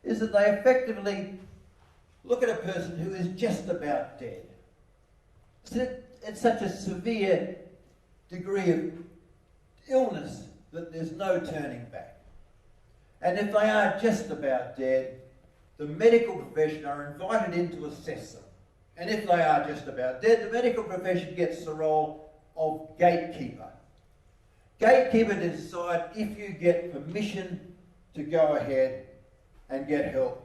is that they effectively look at a person who is just about dead. It's such a severe degree of illness that there's no turning back. And if they are just about dead, the medical profession are invited in to assess them. And if they are just about dead, the medical profession gets the role of gatekeeper. Gatekeeper to decide if you get permission to go ahead and get help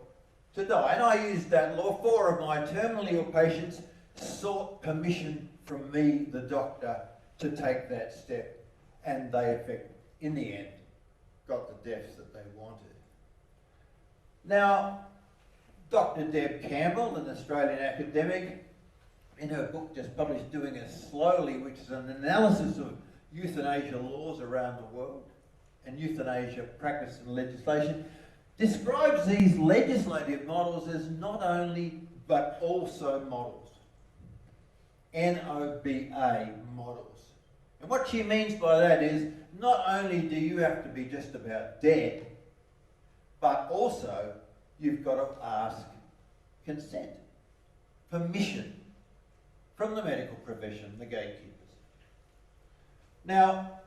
to die. And I used that law. 4 of my terminally ill patients sought permission from me, the doctor, to take that step. And they, in the end, got the deaths that they wanted. Now, Dr. Deb Campbell, an Australian academic, in her book just published Doing It Slowly, which is an analysis of euthanasia laws around the world and euthanasia practice and legislation, describes these legislative models as not only but also models. NOBA models. And what she means by that is not only do you have to be just about dead, but also you've got to ask consent, permission from the medical profession, the gatekeepers. Now,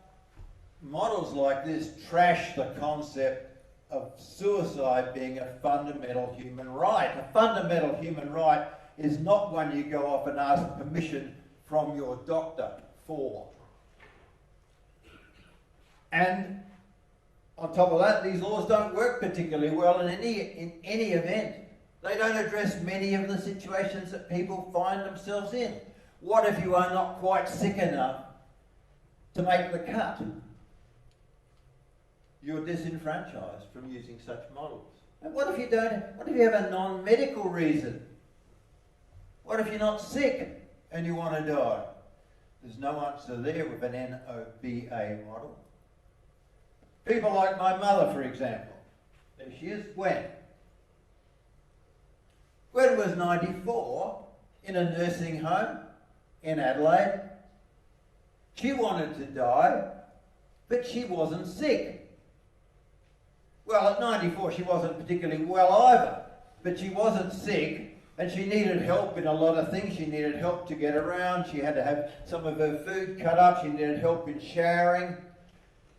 models like this trash the concept of suicide being a fundamental human right. A fundamental human right is not one you go off and ask permission from your doctor for. And on top of that, these laws don't work particularly well in any event. They don't address many of the situations that people find themselves in. What if you are not quite sick enough to make the cut. You're disenfranchised from using such models. And what if you have a non-medical reason? What if you're not sick and you want to die? There's no answer there with an NOBA model. People like my mother, for example. There she is, Gwen. Gwen was 94 in a nursing home in Adelaide. She wanted to die, but she wasn't sick. Well, at 94 she wasn't particularly well either, but she wasn't sick and she needed help in a lot of things. She needed help to get around, she had to have some of her food cut up, she needed help in showering.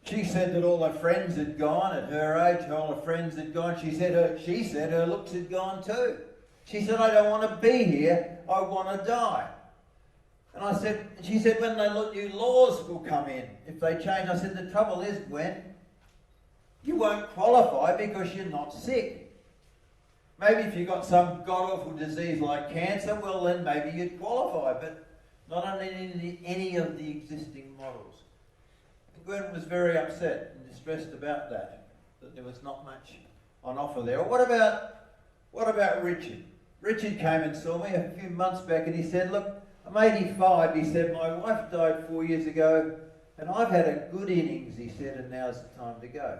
She said that all her friends had gone at her age, all her friends had gone. She said her looks had gone too. She said, I don't want to be here, I want to die. And she said, when the new laws will come in, if they change, I said, the trouble is, Gwen, you won't qualify because you're not sick. Maybe if you've got some god-awful disease like cancer, well then maybe you'd qualify, but not on any of the existing models. And Gwen was very upset and distressed about that there was not much on offer there. What about Richard? Richard came and saw me a few months back and he said, look, I'm 85, he said, my wife died 4 years ago and I've had a good innings, he said, and now's the time to go.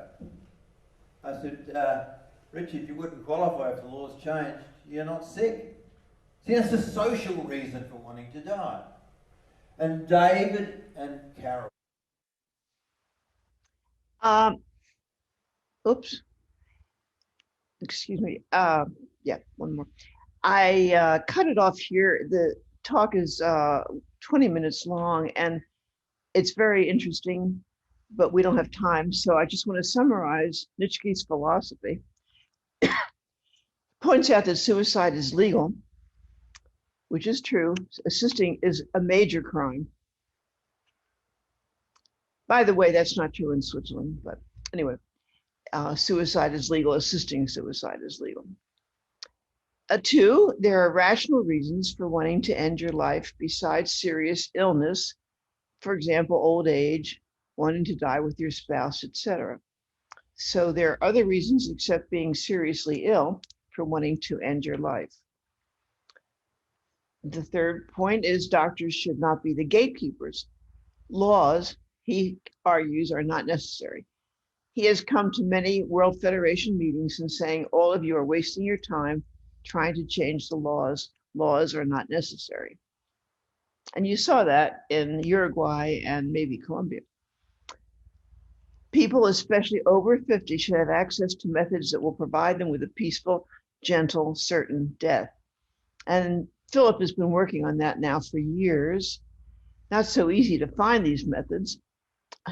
I said, Richard, you wouldn't qualify if the laws changed. You're not sick. See, that's a social reason for wanting to die. And David and Carol. Oops. Excuse me. Yeah, one more. I cut it off here. The talk is 20 minutes long and it's very interesting, but we don't have time. So I just want to summarize Nietzsche's philosophy. Points out that suicide is legal, which is true. Assisting is a major crime. By the way, that's not true in Switzerland, but anyway, suicide is legal, assisting suicide is legal. 2, there are rational reasons for wanting to end your life besides serious illness, for example, old age, wanting to die with your spouse, etc. So there are other reasons except being seriously ill for wanting to end your life. The 3rd point is doctors should not be the gatekeepers. Laws, he argues, are not necessary. He has come to many World Federation meetings and saying, all of you are wasting your time trying to change the laws. Laws are not necessary. And you saw that in Uruguay and maybe Colombia. People, especially over 50, should have access to methods that will provide them with a peaceful, gentle, certain death. And Philip has been working on that now for years. Not so easy to find these methods.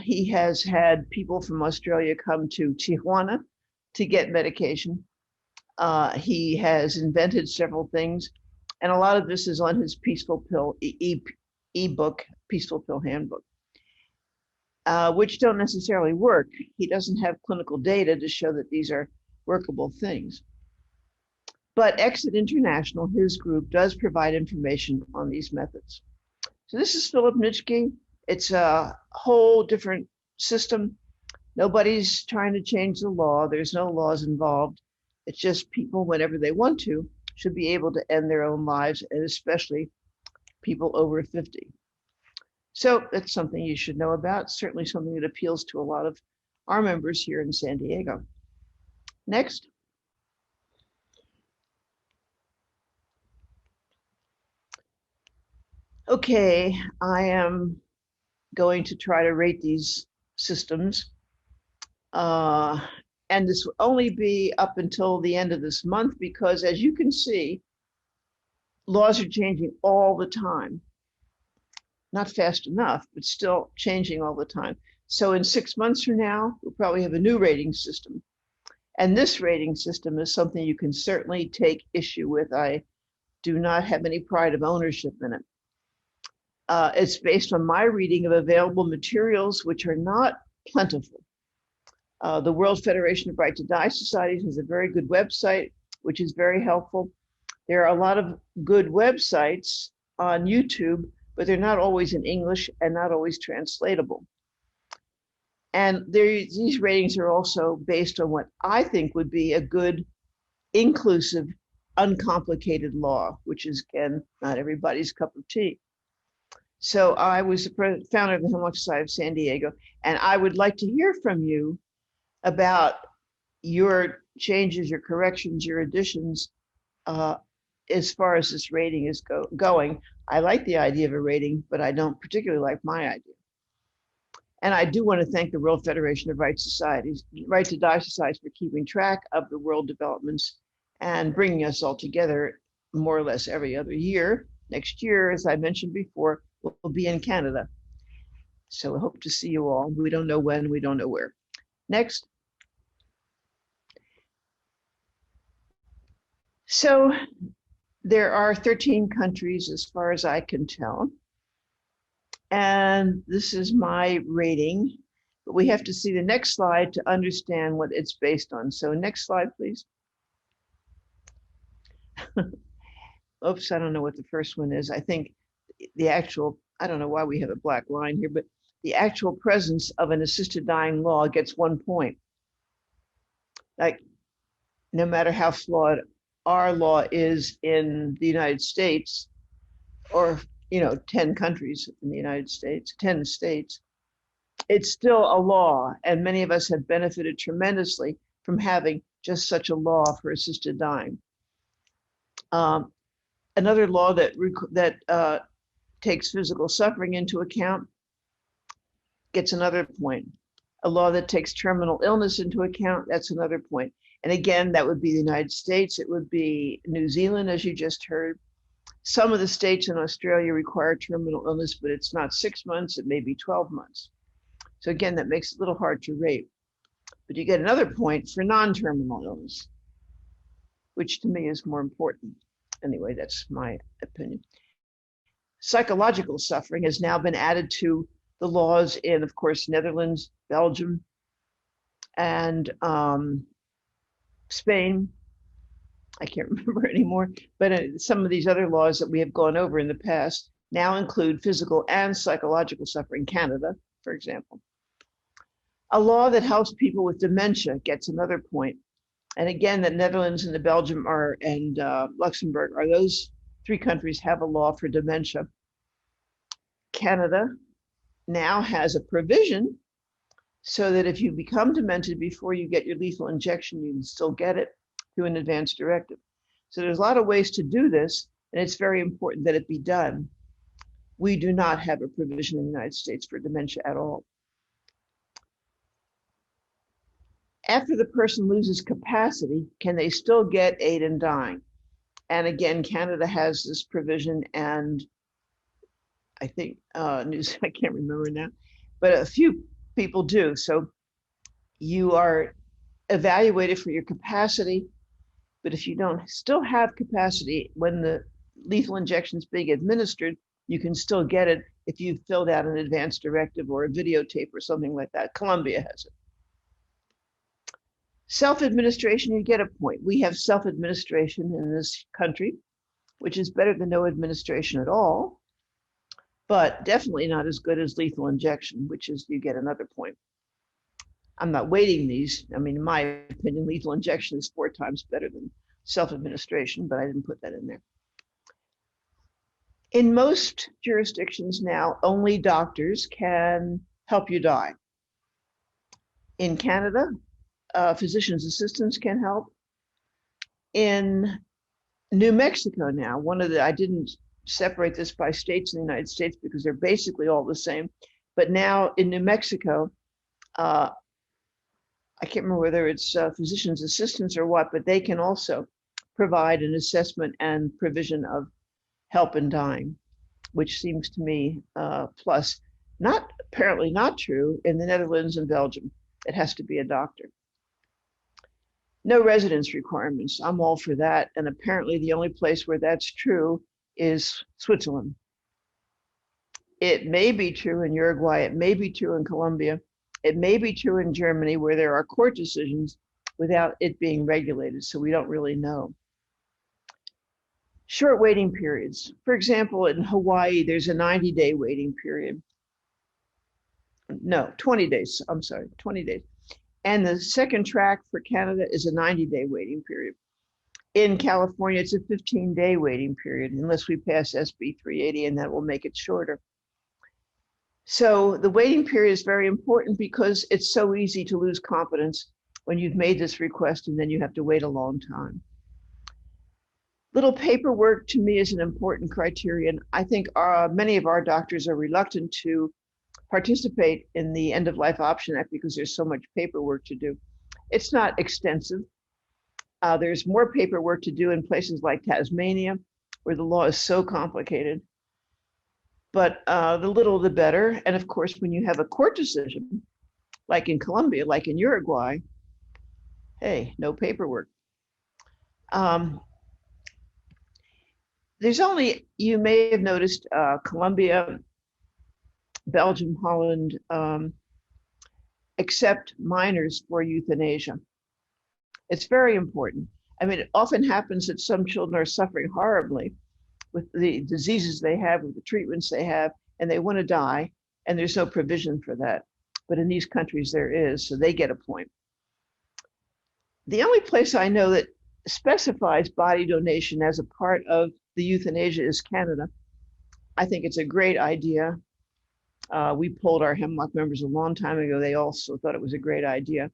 He has had people from Australia come to Tijuana to get medication. He has invented several things, and a lot of this is on his Peaceful Pill e-book, Peaceful Pill Handbook, which don't necessarily work. He doesn't have clinical data to show that these are workable things. But Exit International, his group, does provide information on these methods. So this is Philip Nietzsche. It's a whole different system. Nobody's trying to change the law. There's no laws involved. It's just people, whenever they want to, should be able to end their own lives, and especially people over 50. So that's something you should know about. Certainly something that appeals to a lot of our members here in San Diego. Next. Okay, I am going to try to rate these systems. And this will only be up until the end of this month because, as you can see, laws are changing all the time. Not fast enough, but still changing all the time. So in 6 months from now, we'll probably have a new rating system. And this rating system is something you can certainly take issue with. I do not have any pride of ownership in it. It's based on my reading of available materials, which are not plentiful. The World Federation of Right to Die Societies has a very good website, which is very helpful. There are a lot of good websites on YouTube, but they're not always in English and not always translatable. And these ratings are also based on what I think would be a good, inclusive, uncomplicated law, which is, again, not everybody's cup of tea. So I was the founder of the Hemlock Society of San Diego, and I would like to hear from you about your changes, your corrections, your additions, as far as this rating is going. I like the idea of a rating, but I don't particularly like my idea. And I do want to thank the World Federation of Right to Die Societies for keeping track of the world developments and bringing us all together more or less every other year. Next year, as I mentioned before, we'll be in Canada. So I hope to see you all. We don't know when, we don't know where. Next. So there are 13 countries as far as I can tell. And this is my rating, but we have to see the next slide to understand what it's based on. So next slide, please. Oops, I don't know what the first one is. I think the actual, I don't know why we have a black line here, but the actual presence of an assisted dying law gets 1 point. Like, no matter how flawed our law is in the United States, or 10 countries in the United States, 10 states, it's still a law, and many of us have benefited tremendously from having just such a law for assisted dying. Another law that takes physical suffering into account gets another point. A law that takes terminal illness into account, that's another point. And again, that would be the United States, it would be New Zealand, as you just heard. Some of the states in Australia require terminal illness, but it's not 6 months, it may be 12 months. So again, that makes it a little hard to rate. But you get another point for non-terminal illness, which to me is more important. Anyway, that's my opinion. Psychological suffering has now been added to the laws in, of course, Netherlands, Belgium, and Spain. I can't remember anymore, but some of these other laws that we have gone over in the past now include physical and psychological suffering. Canada, for example. A law that helps people with dementia gets another point. And again, the Netherlands and the Belgium and Luxembourg are those 3 countries have a law for dementia. Canada now has a provision so that if you become demented before you get your lethal injection, you can still get it through an advance directive. So there's a lot of ways to do this, and it's very important that it be done. We do not have a provision in the United States for dementia at all. After the person loses capacity, can they still get aid in dying? And again, Canada has this provision, and I think, I can't remember now, but a few people do. So you are evaluated for your capacity, but if you don't still have capacity when the lethal injection is being administered, you can still get it if you've filled out an advance directive or a videotape or something like that. Colombia has it. Self-administration, you get a point. We have self-administration in this country, which is better than no administration at all, but definitely not as good as lethal injection, which is you get another point. I'm not weighting these. I mean, in my opinion, lethal injection is 4 times better than self-administration, but I didn't put that in there. In most jurisdictions now, only doctors can help you die. In Canada, physician's assistants can help. In New Mexico now, I didn't separate this by states in the United States because they're basically all the same, but now in New Mexico, I can't remember whether it's physician's assistants or what, but they can also provide an assessment and provision of help in dying, which seems to me plus. Apparently not true in the Netherlands and Belgium. It has to be a doctor. No residence requirements. I'm all for that. And apparently the only place where that's true is Switzerland. It may be true in Uruguay. It may be true in Colombia. It may be true in Germany where there are court decisions without it being regulated. So we don't really know. Short waiting periods. For example, in Hawaii, there's a 90-day waiting period. no, 20 days. I'm sorry, 20 days. And the second track for Canada is a 90-day waiting period. In California, it's a 15-day waiting period, unless we pass SB 380, and that will make it shorter. So the waiting period is very important because it's so easy to lose confidence when you've made this request and then you have to wait a long time. Little paperwork to me is an important criterion. I think many of our doctors are reluctant to participate in the End of Life Option Act because there's so much paperwork to do. It's not extensive. There's more paperwork to do in places like Tasmania, where the law is so complicated. But the little the better. And of course, when you have a court decision, like in Colombia, like in Uruguay, hey, no paperwork. There's only, you may have noticed, Colombia, Belgium, Holland, accept minors for euthanasia. It's very important. I mean, it often happens that some children are suffering horribly with the diseases they have, with the treatments they have, and they want to die, and there's no provision for that. But in these countries there is, so they get a point. The only place I know that specifies body donation as a part of the euthanasia is Canada. I think it's a great idea. We polled our Hemlock members a long time ago. They also thought it was a great idea.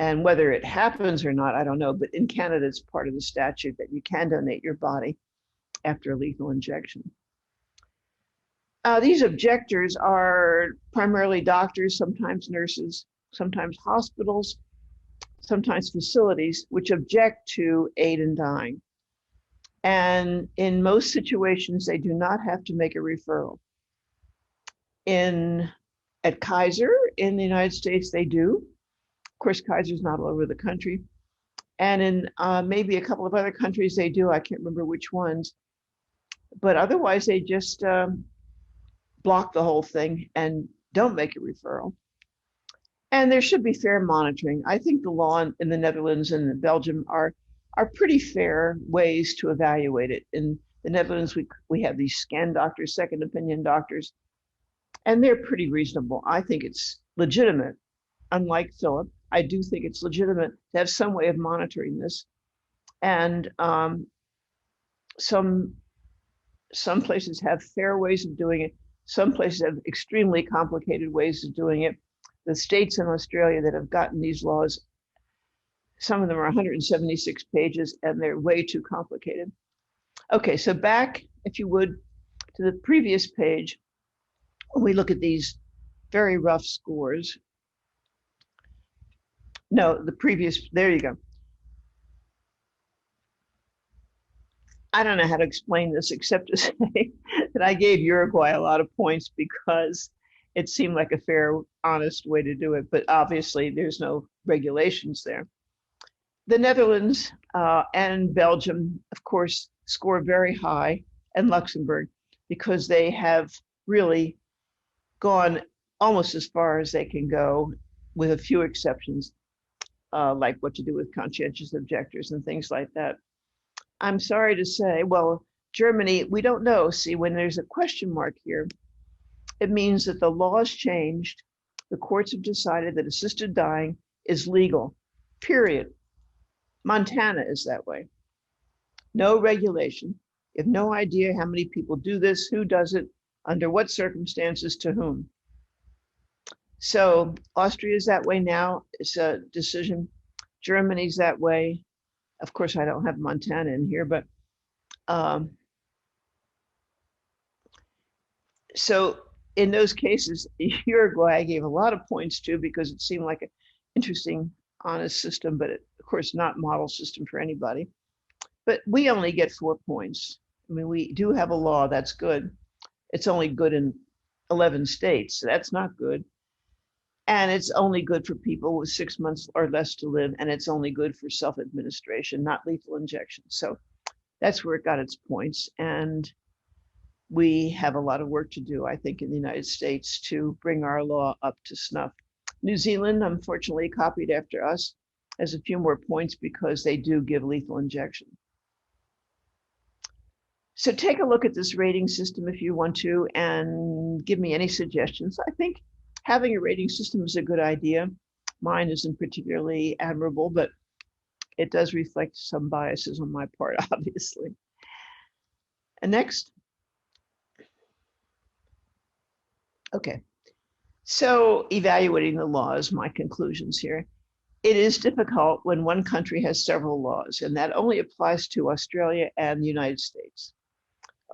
And whether it happens or not, I don't know. But in Canada, it's part of the statute that you can donate your body after a lethal injection. These objectors are primarily doctors, sometimes nurses, sometimes hospitals, sometimes facilities, which object to aid in dying. And in most situations, they do not have to make a referral. At Kaiser in the United States, they do. Of course, Kaiser's not all over the country. And in maybe a couple of other countries, they do. I can't remember which ones. But otherwise, they just block the whole thing and don't make a referral. And there should be fair monitoring. I think the law in the Netherlands and Belgium are pretty fair ways to evaluate it. In the Netherlands, we have these scan doctors, second opinion doctors, and they're pretty reasonable. I think it's legitimate. Unlike Philip, I do think it's legitimate to have some way of monitoring this. And some places have fair ways of doing it. Some places have extremely complicated ways of doing it. The states in Australia that have gotten these laws, some of them are 176 pages and they're way too complicated. Okay, so back, if you would, to the previous page, when we look at these very rough scores. No, the previous, there you go. I don't know how to explain this except to say that I gave Uruguay a lot of points because it seemed like a fair, honest way to do it, but obviously there's no regulations there. The Netherlands and Belgium, of course, score very high, and Luxembourg, because they have really gone almost as far as they can go, with a few exceptions, like what to do with conscientious objectors and things like that. I'm sorry to say, well, Germany, we don't know. See, when there's a question mark here, it means that the law has changed. The courts have decided that assisted dying is legal, period. Montana is that way. No regulation. You have no idea how many people do this, who does it, under what circumstances, to whom. So Austria is that way now. It's a decision. Germany's that way. Of course, I don't have Montana in here, but so in those cases, Uruguay I gave a lot of points to because it seemed like an interesting, honest system, but of course not model system for anybody. But we only get 4 points. I mean, we do have a law that's good. It's only good in 11 states, so that's not good. And it's only good for people with 6 months or less to live, and it's only good for self-administration, not lethal injection. So that's where it got its points. And we have a lot of work to do, I think, in the United States to bring our law up to snuff. New Zealand, unfortunately, copied after us, has a few more points because they do give lethal injection. So take a look at this rating system if you want to, and give me any suggestions. I think Having a rating system is a good idea. Mine isn't particularly admirable, but it does reflect some biases on my part, obviously. And next. Okay, so evaluating the laws, my conclusions here. It is difficult when one country has several laws, and that only applies to Australia and the United States.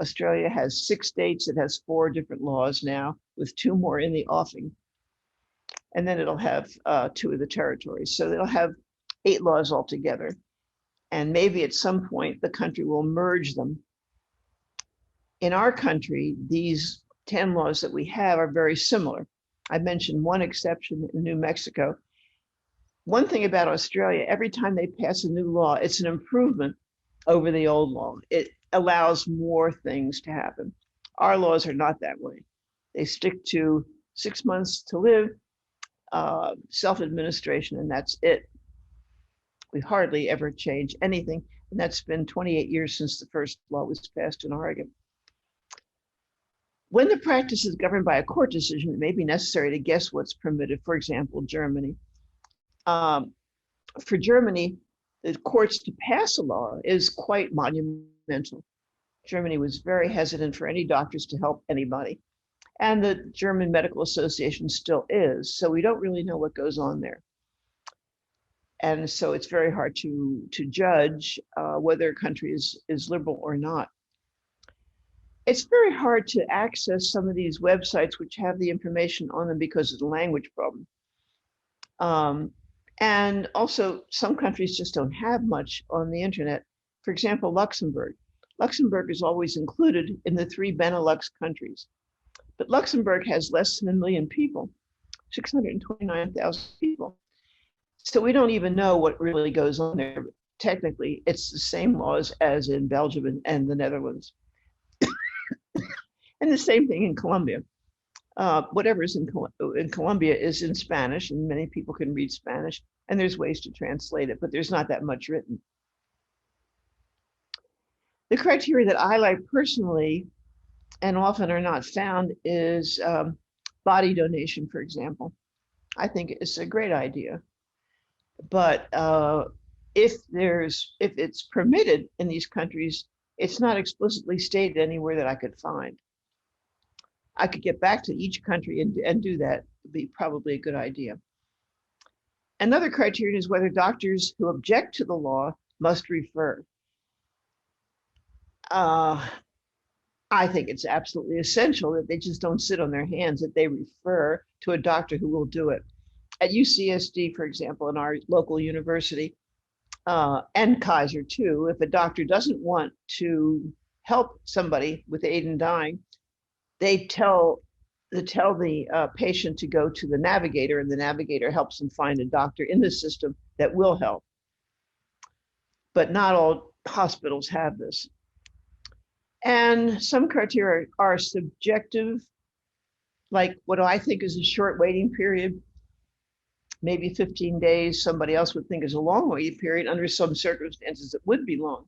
Australia has 6 states. It has 4 different laws now, with 2 more in the offing. And then it'll have 2 of the territories. So they'll have 8 laws altogether. And maybe at some point, the country will merge them. In our country, these 10 laws that we have are very similar. I mentioned one exception in New Mexico. One thing about Australia, every time they pass a new law, it's an improvement over the old law. It allows more things to happen. Our laws are not that way. They stick to 6 months to live, self-administration, and that's it. We hardly ever change anything, and that's been 28 years since the first law was passed in Oregon. When the practice is governed by a court decision, it may be necessary to guess what's permitted. For example, Germany. For Germany, the courts to pass a law is quite monumental. Germany was very hesitant for any doctors to help anybody. And the German Medical Association still is. So we don't really know what goes on there. And so it's very hard to judge whether a country is liberal or not. It's very hard to access some of these websites which have the information on them because of the language problem. And also, some countries just don't have much on the internet. For example, Luxembourg. Luxembourg is always included in the 3 Benelux countries. But Luxembourg has less than 1 million people, 629,000 people. So we don't even know what really goes on there. Technically, it's the same laws as in Belgium and the Netherlands. And the same thing in Colombia. Whatever is in Colombia is in Spanish, and many people can read Spanish, and there's ways to translate it, but there's not that much written. The criteria that I like personally, and often are not found, is body donation, for example. I think it's a great idea. But if it's permitted in these countries, it's not explicitly stated anywhere that I could find. I could get back to each country and do that. Would be probably a good idea. Another criterion is whether doctors who object to the law must refer. I think it's absolutely essential that they just don't sit on their hands, that they refer to a doctor who will do it. At UCSD, for example, in our local university, and Kaiser too, if a doctor doesn't want to help somebody with aid in dying, they tell the patient to go to the navigator, and the navigator helps them find a doctor in the system that will help. But not all hospitals have this. And some criteria are subjective, like what I think is a short waiting period, maybe 15 days. Somebody else would think is a long waiting period. Under some circumstances, it would be long.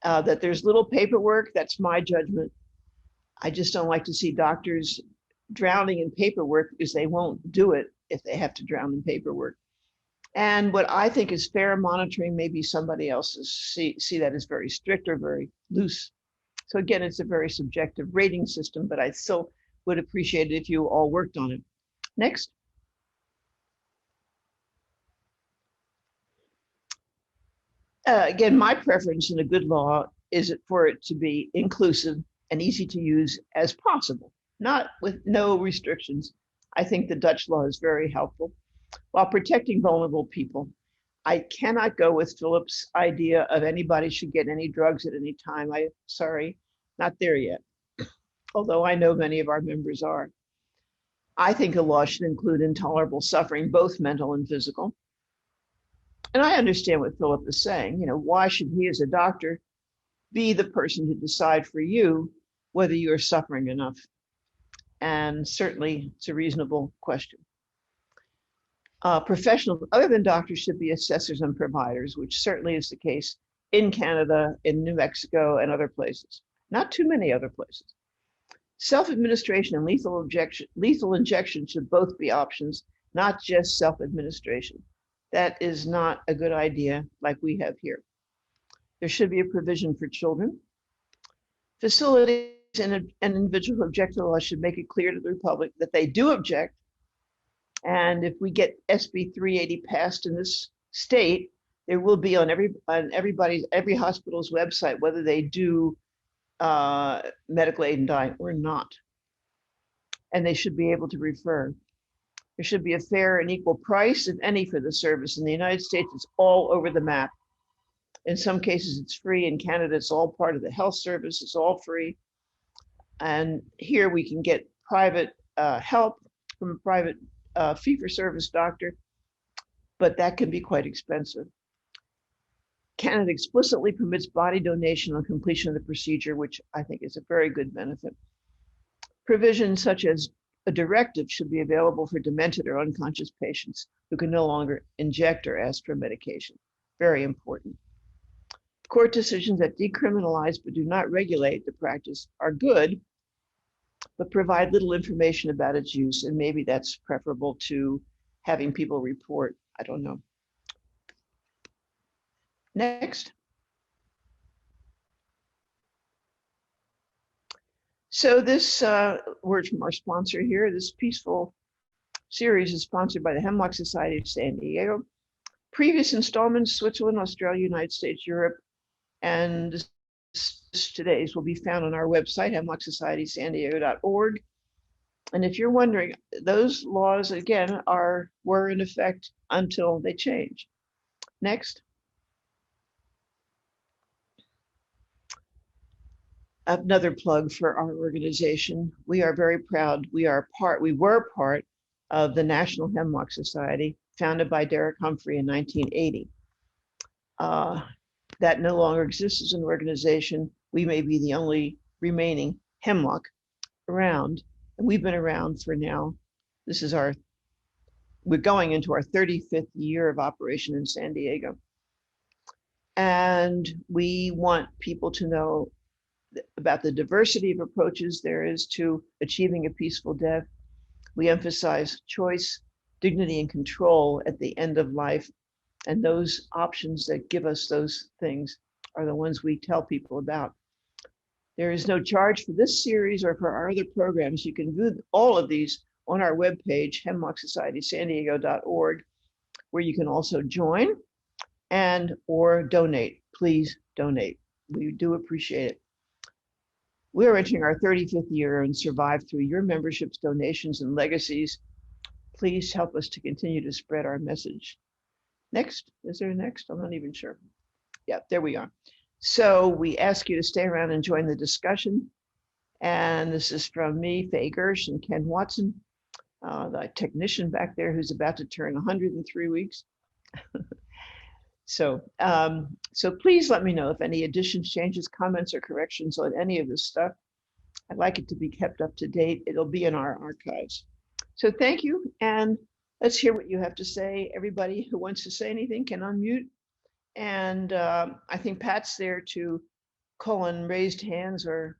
That there's little paperwork, that's my judgment. I just don't like to see doctors drowning in paperwork because they won't do it if they have to drown in paperwork. And what I think is fair monitoring, maybe somebody else's see that as very strict or very loose. So again, it's a very subjective rating system, but I still would appreciate it if you all worked on it. Next. Again, my preference in a good law is for it to be inclusive and easy to use as possible, not with no restrictions. I think the Dutch law is very helpful while protecting vulnerable people. I cannot go with Philip's idea of anybody should get any drugs at any time. Sorry, not there yet, although I know many of our members are. I think a law should include intolerable suffering, both mental and physical. And I understand what Philip is saying. You know, why should he as a doctor be the person to decide for you whether you are suffering enough? And certainly it's a reasonable question. Professionals other than doctors should be assessors and providers, which certainly is the case in Canada, in New Mexico, and other places. Not too many other places. Self-administration and lethal injection should both be options, not just self-administration. That is not a good idea like we have here. There should be a provision for children. Facilities and individuals who object to the law should make it clear to the Republic that they do object. And if we get SB 380 passed in this state, there will be on every hospital's website whether they do medical aid in dying or not. And they should be able to refer. There should be a fair and equal price, if any, for the service. In the United States, it's all over the map. In some cases, it's free. In Canada, it's all part of the health service. It's all free. And here we can get private help from a private fee-for-service doctor, but that can be quite expensive. Canada explicitly permits body donation on completion of the procedure, which I think is a very good benefit. Provisions such as a directive should be available for demented or unconscious patients who can no longer inject or ask for medication. Very important. Court decisions that decriminalize but do not regulate the practice are good, but provide little information about its use, and maybe that's preferable to having people report. I don't know. Next. So this word from our sponsor here, this peaceful series is sponsored by the Hemlock Society of San Diego. Previous installments, Switzerland, Australia, United States, Europe, and today's will be found on our website, hemlocksocietysandiego.org. And if you're wondering, those laws, again, were in effect until they change. Next. Another plug for our organization. We are very proud. We were part of the National Hemlock Society, founded by Derek Humphrey in 1980. That no longer exists as an organization. We may be the only remaining hemlock around, and we've been around for now. We're going into our 35th year of operation in San Diego. And we want people to know about the diversity of approaches there is to achieving a peaceful death. We emphasize choice, dignity, and control at the end of life. And those options that give us those things are the ones we tell people about. There is no charge for this series or for our other programs. You can view all of these on our webpage, hemlocksocietysandiego.org, where you can also join or donate. Please donate. We do appreciate it. We are entering our 35th year and survive through your memberships, donations, and legacies. Please help us to continue to spread our message. Next, is there a next? I'm not even sure. Yeah, there we are. So we ask you to stay around and join the discussion. And this is from me, Faye Girsh, and Ken Watson, the technician back there who's about to turn 100 in 3 weeks. So please let me know if any additions, changes, comments, or corrections on any of this stuff. I'd like it to be kept up to date. It'll be in our archives. So thank you, and let's hear what you have to say. Everybody who wants to say anything can unmute. And I think Pat's there to call on raised hands or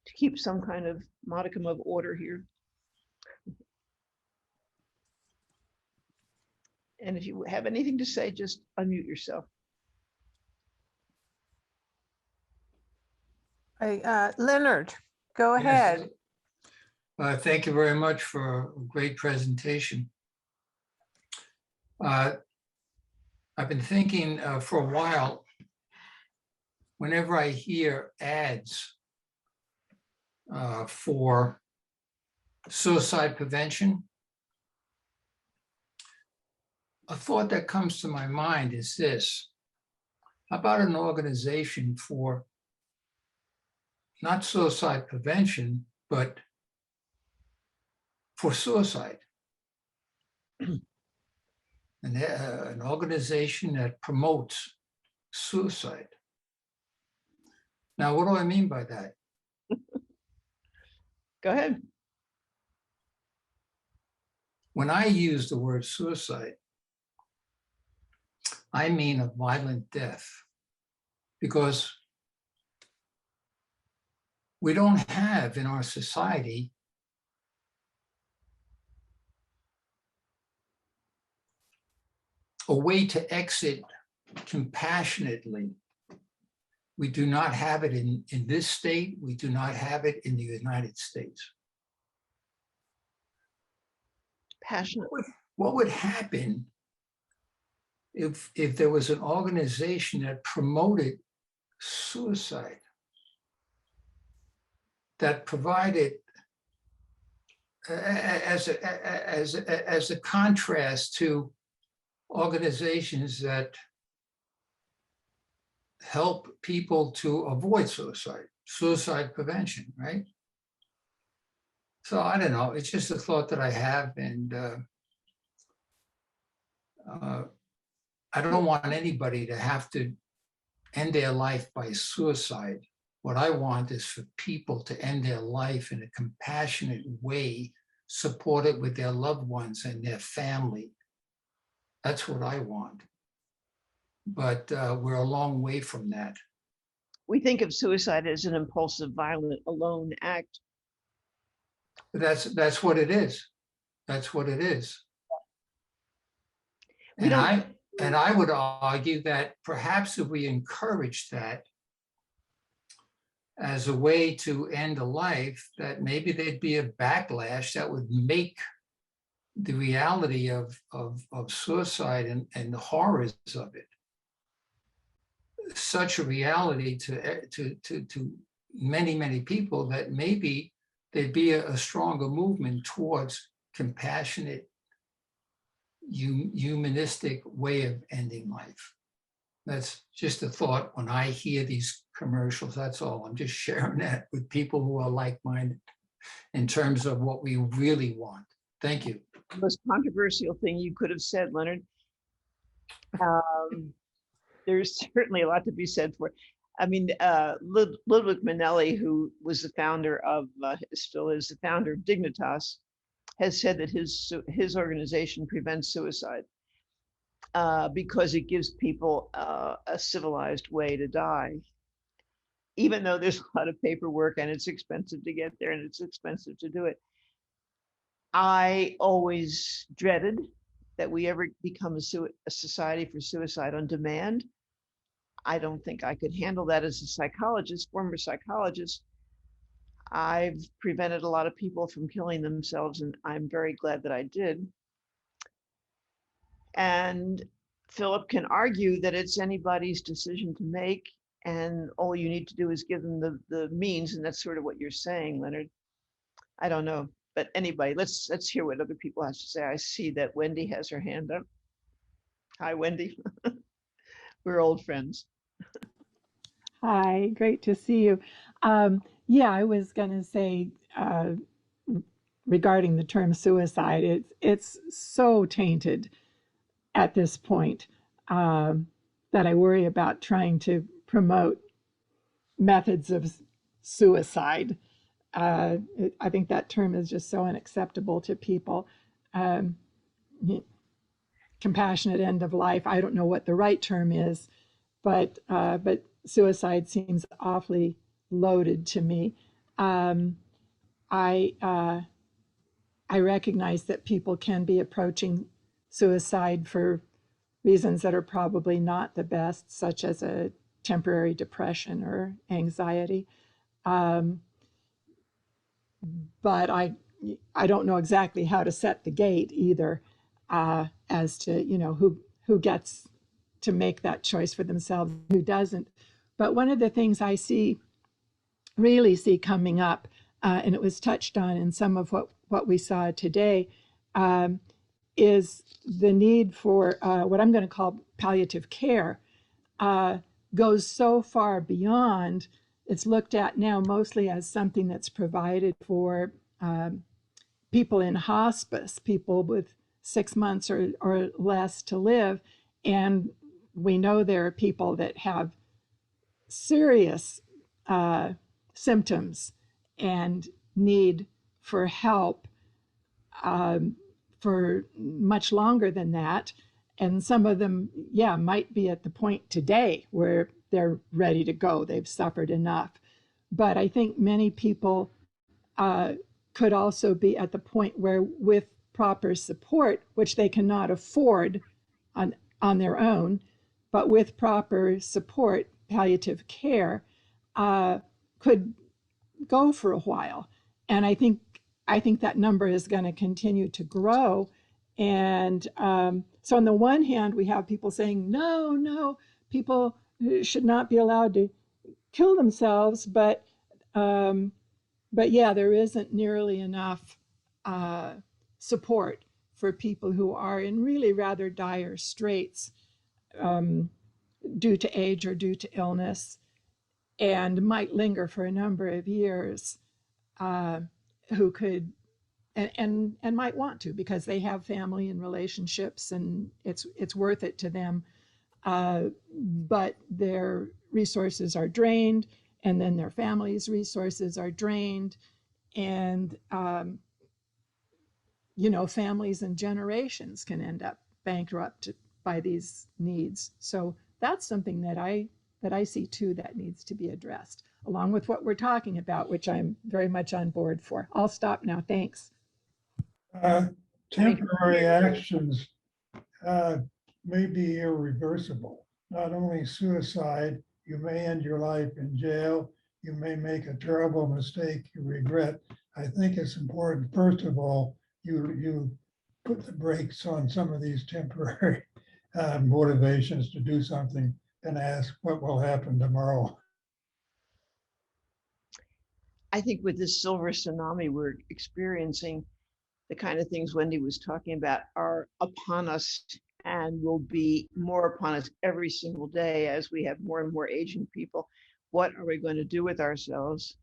to keep some kind of modicum of order here. And if you have anything to say, just unmute yourself. Hey, Leonard, go ahead. Thank you very much for a great presentation. I've been thinking for a while, whenever I hear ads for suicide prevention, a thought that comes to my mind is this: how about an organization for not suicide prevention, but for suicide? An organization that promotes suicide. Now, what do I mean by that? Go ahead. When I use the word suicide, I mean a violent death, because we don't have in our society a way to exit compassionately. We do not have it in this state. We do not have it in the United States. Passionate. What would happen if there was an organization that promoted suicide, that provided as a contrast to organizations that help people to avoid suicide prevention, right? So I don't know, it's just a thought that I have, and I don't want anybody to have to end their life by suicide. What I want is for people to end their life in a compassionate way, supported with their loved ones and their family. That's what I want. But we're a long way from that. We think of suicide as an impulsive, violent, alone act. That's what it is. That's what it is. And I would argue that perhaps if we encourage that as a way to end a life, that maybe there'd be a backlash that would make the reality of suicide and the horrors of it such a reality to many, many people that maybe there'd be a stronger movement towards compassionate, humanistic way of ending life. That's just a thought when I hear these commercials. That's all. I'm just sharing that with people who are like-minded in terms of what we really want. Thank you. The most controversial thing you could have said, Leonard. There's certainly a lot to be said for it. I mean, Ludwig Manelli, who was the founder of, still is the founder of Dignitas, has said that his organization prevents suicide because it gives people a civilized way to die, even though there's a lot of paperwork and it's expensive to get there and it's expensive to do it. I always dreaded that we ever become a society for suicide on demand. I don't think I could handle that as a psychologist, former psychologist. I've prevented a lot of people from killing themselves, and I'm very glad that I did. And Philip can argue that it's anybody's decision to make, and all you need to do is give them the means, and that's sort of what you're saying, Leonard. I don't know, but anybody, let's hear what other people have to say. I see that Wendy has her hand up. Hi, Wendy. We're old friends. Hi, great to see you. Yeah, I was going to say regarding the term suicide, it's so tainted at this point that I worry about trying to promote methods of suicide. I think that term is just so unacceptable to people. Compassionate end of life, I don't know what the right term is, but suicide seems awfully loaded to me. I recognize that people can be approaching suicide for reasons that are probably not the best, such as a temporary depression or anxiety. But I don't know exactly how to set the gate either, as to who gets to make that choice for themselves, who doesn't. But one of the things I really see coming up, and it was touched on in some of what we saw today, is the need for what I'm going to call palliative care. Goes so far beyond, it's looked at now mostly as something that's provided for people in hospice, people with 6 months or less to live. And we know there are people that have serious symptoms and need for help for much longer than that. And some of them, might be at the point today where they're ready to go. They've suffered enough. But I think many people could also be at the point where, with proper support, which they cannot afford on their own, but with proper support, palliative care could go for a while. And I think that number is going to continue to grow. And so on the one hand, we have people saying, no, people should not be allowed to kill themselves. But yeah, there isn't nearly enough support for people who are in really rather dire straits due to age or due to illness, and might linger for a number of years, who could and might want to, because they have family and relationships, and it's worth it to them. But their resources are drained, and then their family's resources are drained, and families and generations can end up bankrupt by these needs. So that's something that I see too that needs to be addressed, along with what we're talking about, which I'm very much on board for. I'll stop now. Thanks. Temporary actions may be irreversible. Not only suicide, you may end your life in jail, you may make a terrible mistake you regret. I think it's important, first of all, you put the brakes on some of these temporary motivations to do something and ask what will happen tomorrow. I think with this silver tsunami we're experiencing, the kind of things Wendy was talking about are upon us and will be more upon us every single day as we have more and more aging people. What are we going to do with ourselves?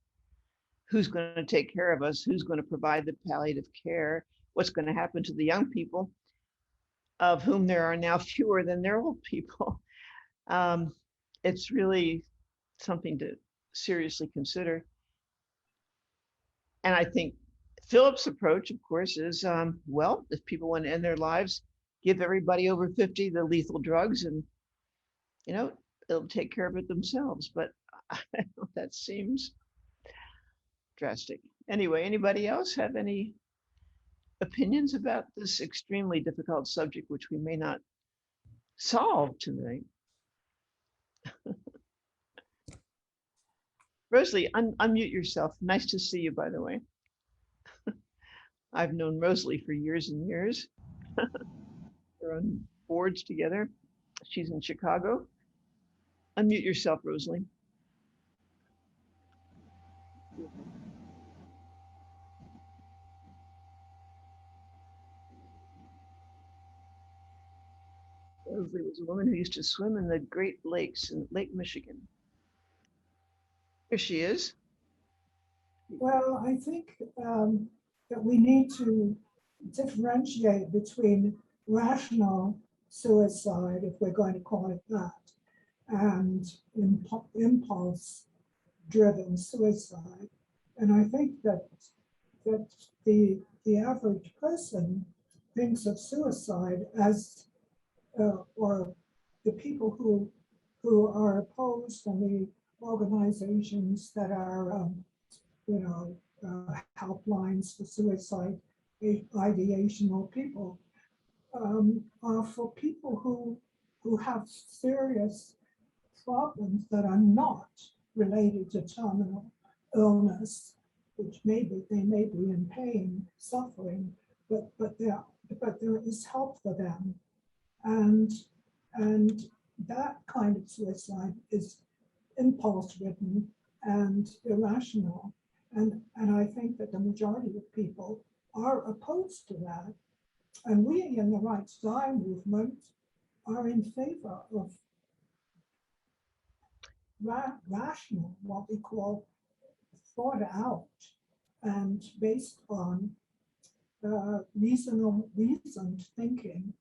Who's going to take care of us? Who's going to provide the palliative care? What's going to happen to the young people, of whom there are now fewer than their old people? It's really something to seriously consider. And I think Philip's approach, of course, is, well, if people want to end their lives, give everybody over 50 the lethal drugs, and, they'll take care of it themselves. But I don't know, that seems drastic. Anyway, anybody else have any opinions about this extremely difficult subject, which we may not solve tonight? Rosalie, unmute yourself. Nice to see you, by the way. I've known Rosalie for years and years. We're on boards together. She's in Chicago. Unmute yourself, Rosalie. Rosalie was a woman who used to swim in the Great Lakes in Lake Michigan. Here she is. Well, I think that we need to differentiate between rational suicide, if we're going to call it that, and impulse-driven suicide. And I think that the average person thinks of suicide as, or the people who are opposed, and the organizations that are, helplines for suicide ideational people, are for people who have serious problems that are not related to terminal illness, which they may be in pain, suffering, but there is help for them, and that kind of suicide is impulse-ridden and irrational, and I think that the majority of people are opposed to that. And we in the Right to Die movement are in favor of rational, what we call thought out and based on reasoned thinking,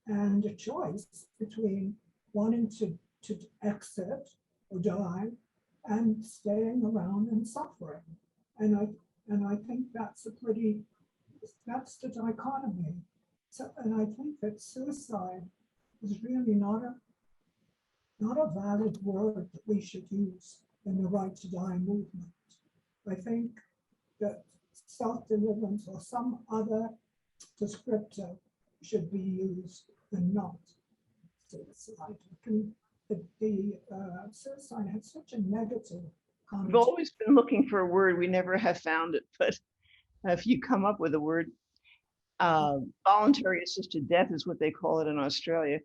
and a choice between wanting to exit or die and staying around and suffering. And I think that's the dichotomy. So, and I think that suicide is really not a valid word that we should use in the Right to Die movement. I think that self-deliverance or some other descriptor should be used and not suicide. The suicide has such a negative We've connotation. always been looking for a word. We never have found it, but if you come up with a word, voluntary assisted death is what they call it in Australia.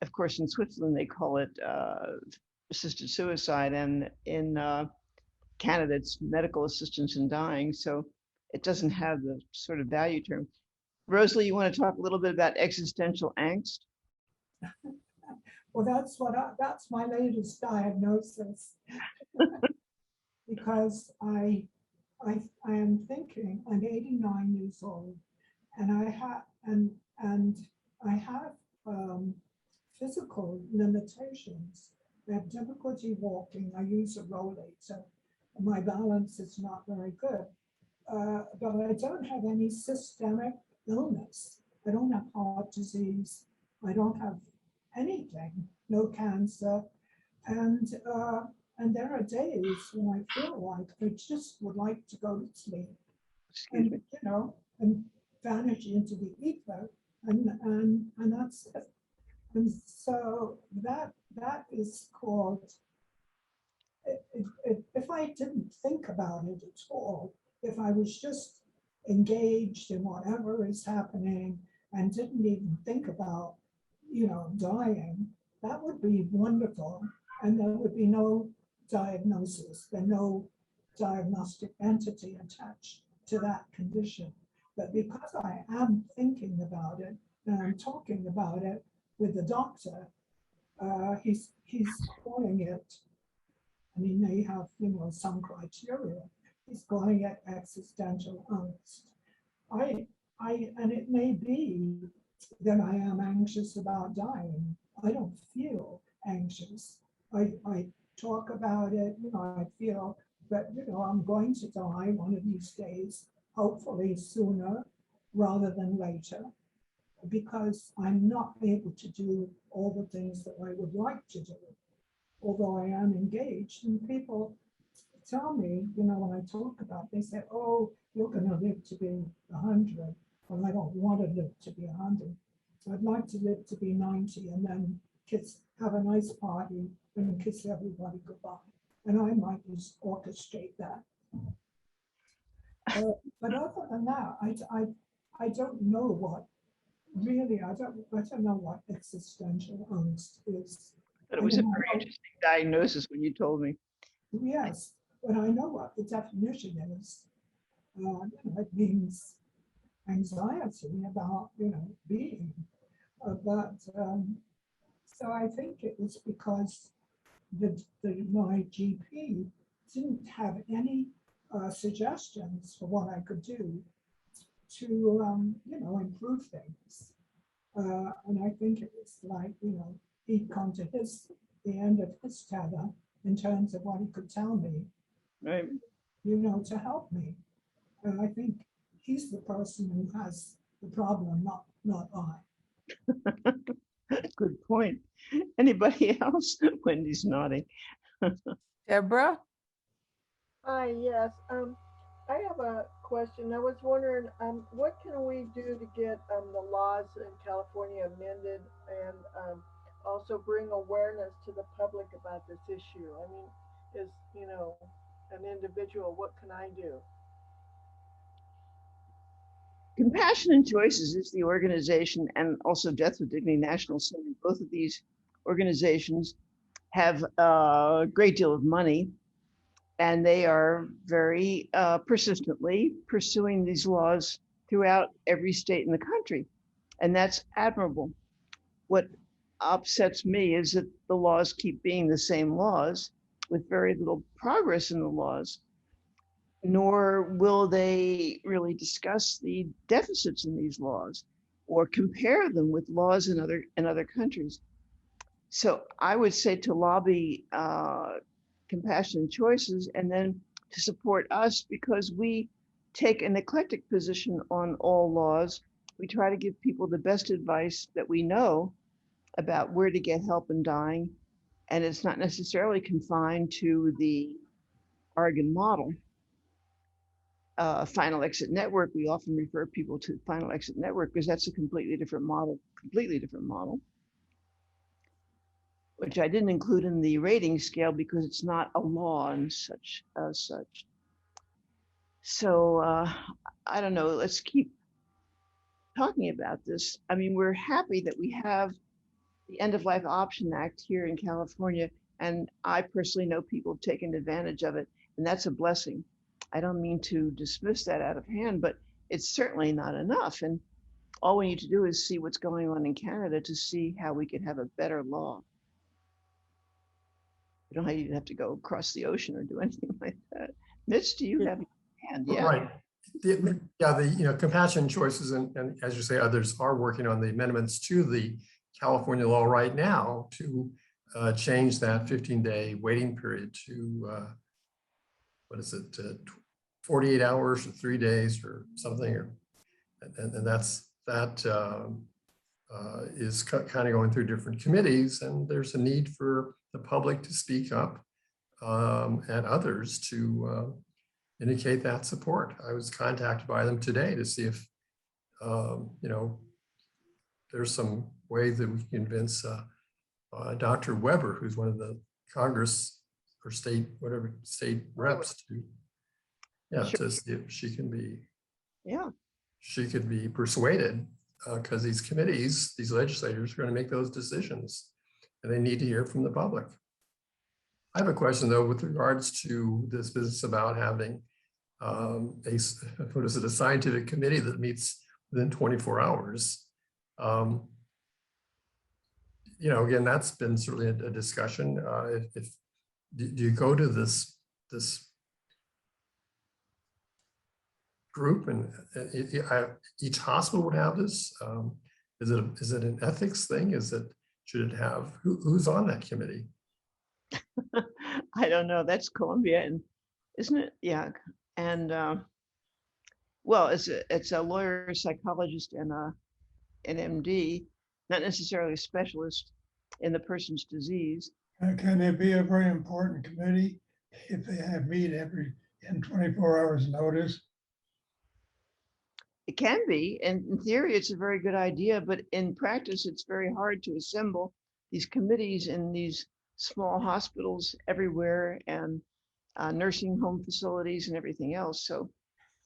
Of course, in Switzerland, they call it assisted suicide, and in Canada, it's medical assistance in dying. So it doesn't have the sort of value term. Rosalie, you want to talk a little bit about existential angst? Well, that's my latest diagnosis. Because I am thinking, I'm 89 years old, and I have physical limitations. I have difficulty walking. I use a rollator. My balance is not very good. But I don't have any systemic illness. I don't have heart disease. I don't have anything, no cancer. And there are days when I feel like I just would like to go to sleep. And, you know, and vanish into the ether, and that's it. And so that is called, if I didn't think about it at all, if I was just engaged in whatever is happening and didn't even think about, you know, dying, that would be wonderful. And there would be no diagnosis, there's no diagnostic entity attached to that condition. But because I am thinking about it and I'm talking about it with the doctor, he's calling it, and he may have, you know, some criteria. He's calling it existential angst. And it may be that I am anxious about dying. I don't feel anxious. I talk about it, you know, I feel that, you know, I'm going to die one of these days, hopefully sooner rather than later, because I'm not able to do all the things that I would like to do, although I am engaged. And people tell me, you know, when I talk about it, they say, oh, you're going to live to be 100. Well, I don't want to live to be 100. I'd like to live to be 90 and then have a nice party and kiss everybody goodbye. And I might just orchestrate that. But other than that, I don't know what, really, I don't know what existential angst is. But it was a very interesting diagnosis when you told me. Yes, but I know what the definition is. It means anxiety about, you know, being. So I think it was because my GP didn't have any suggestions for what I could do to, you know, improve things. And I think it was like, you know, he'd come to the end of his tether in terms of what he could tell me, right? You know, to help me. And I think he's the person who has the problem, not I. Good point. Anybody else? Wendy's nodding. Deborah? Hi, yes. I have a question. I was wondering, what can we do to get the laws in California amended and also bring awareness to the public about this issue? I mean, as you know, an individual, what can I do? Compassion and Choices is the organization, and also Death with Dignity National Center. Both of these organizations have a great deal of money, and they are very persistently pursuing these laws throughout every state in the country. And that's admirable. What upsets me is that the laws keep being the same laws with very little progress in the laws, nor will they really discuss the deficits in these laws or compare them with laws in other countries. So I would say to lobby Compassion and Choices, and then to support us, because we take an eclectic position on all laws. We try to give people the best advice that we know about where to get help in dying, and it's not necessarily confined to the Oregon model. Final Exit Network. We often refer people to Final Exit Network because that's a completely different model, which I didn't include in the rating scale because it's not a law and such as such. So I don't know, let's keep talking about this. I mean, we're happy that we have the End of Life Option Act here in California, and I personally know people have taken advantage of it, and that's a blessing. I don't mean to dismiss that out of hand, but it's certainly not enough. And all we need to do is see what's going on in Canada to see how we could have a better law. You don't even have to go across the ocean or do anything like that. Mitch, do you have your hand? Yeah. Right. The compassion choices and as you say, others are working on the amendments to the California law right now to change that 15-day waiting period to 48 hours or 3 days or something, and that is kind of going through different committees, and there's a need for the public to speak up and others to indicate that support. I was contacted by them today to see if there's some way that we can convince Dr. Weber, who's one of the Congress or state reps, to see if she can be she could be persuaded, because these committees, these legislators are going to make those decisions and they need to hear from the public. I have a question though with regards to this business about having a scientific committee that meets within 24 hours. Again, that's been certainly a discussion. Do you go to this group and each hospital would have this? Is it an ethics thing? Should it have, who's on that committee? I don't know. That's Colombia, and isn't it? Yeah. And well, it's a lawyer, psychologist, and an MD, not necessarily a specialist in the person's disease. Can there be a very important committee if they have meet in 24 hours notice? It can be, and in theory, it's a very good idea, but in practice, it's very hard to assemble these committees in these small hospitals everywhere and nursing home facilities and everything else. So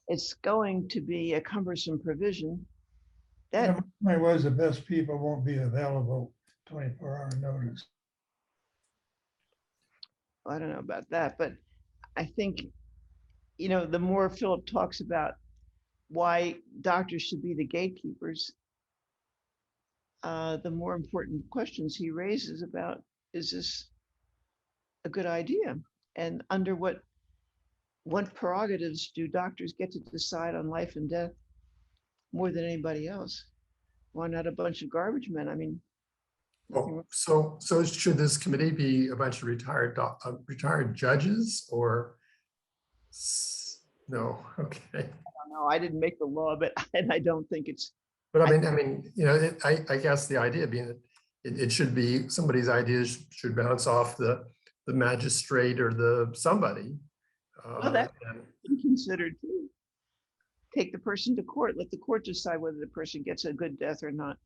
it's going to be a cumbersome provision. My was the best people won't be available 24-hour notice. I don't know about that, but I think, the more Philip talks about why doctors should be the gatekeepers, the more important questions he raises about, is this a good idea? And under what prerogatives do doctors get to decide on life and death more than anybody else? Why not a bunch of garbage men? I mean, so should this committee be a bunch of retired judges or no? Okay. I don't know. I didn't make the law, and I don't think it's. But I guess the idea being that it should be somebody's ideas should bounce off the magistrate or somebody. Well, that can be considered too. Take the person to court. Let the court decide whether the person gets a good death or not.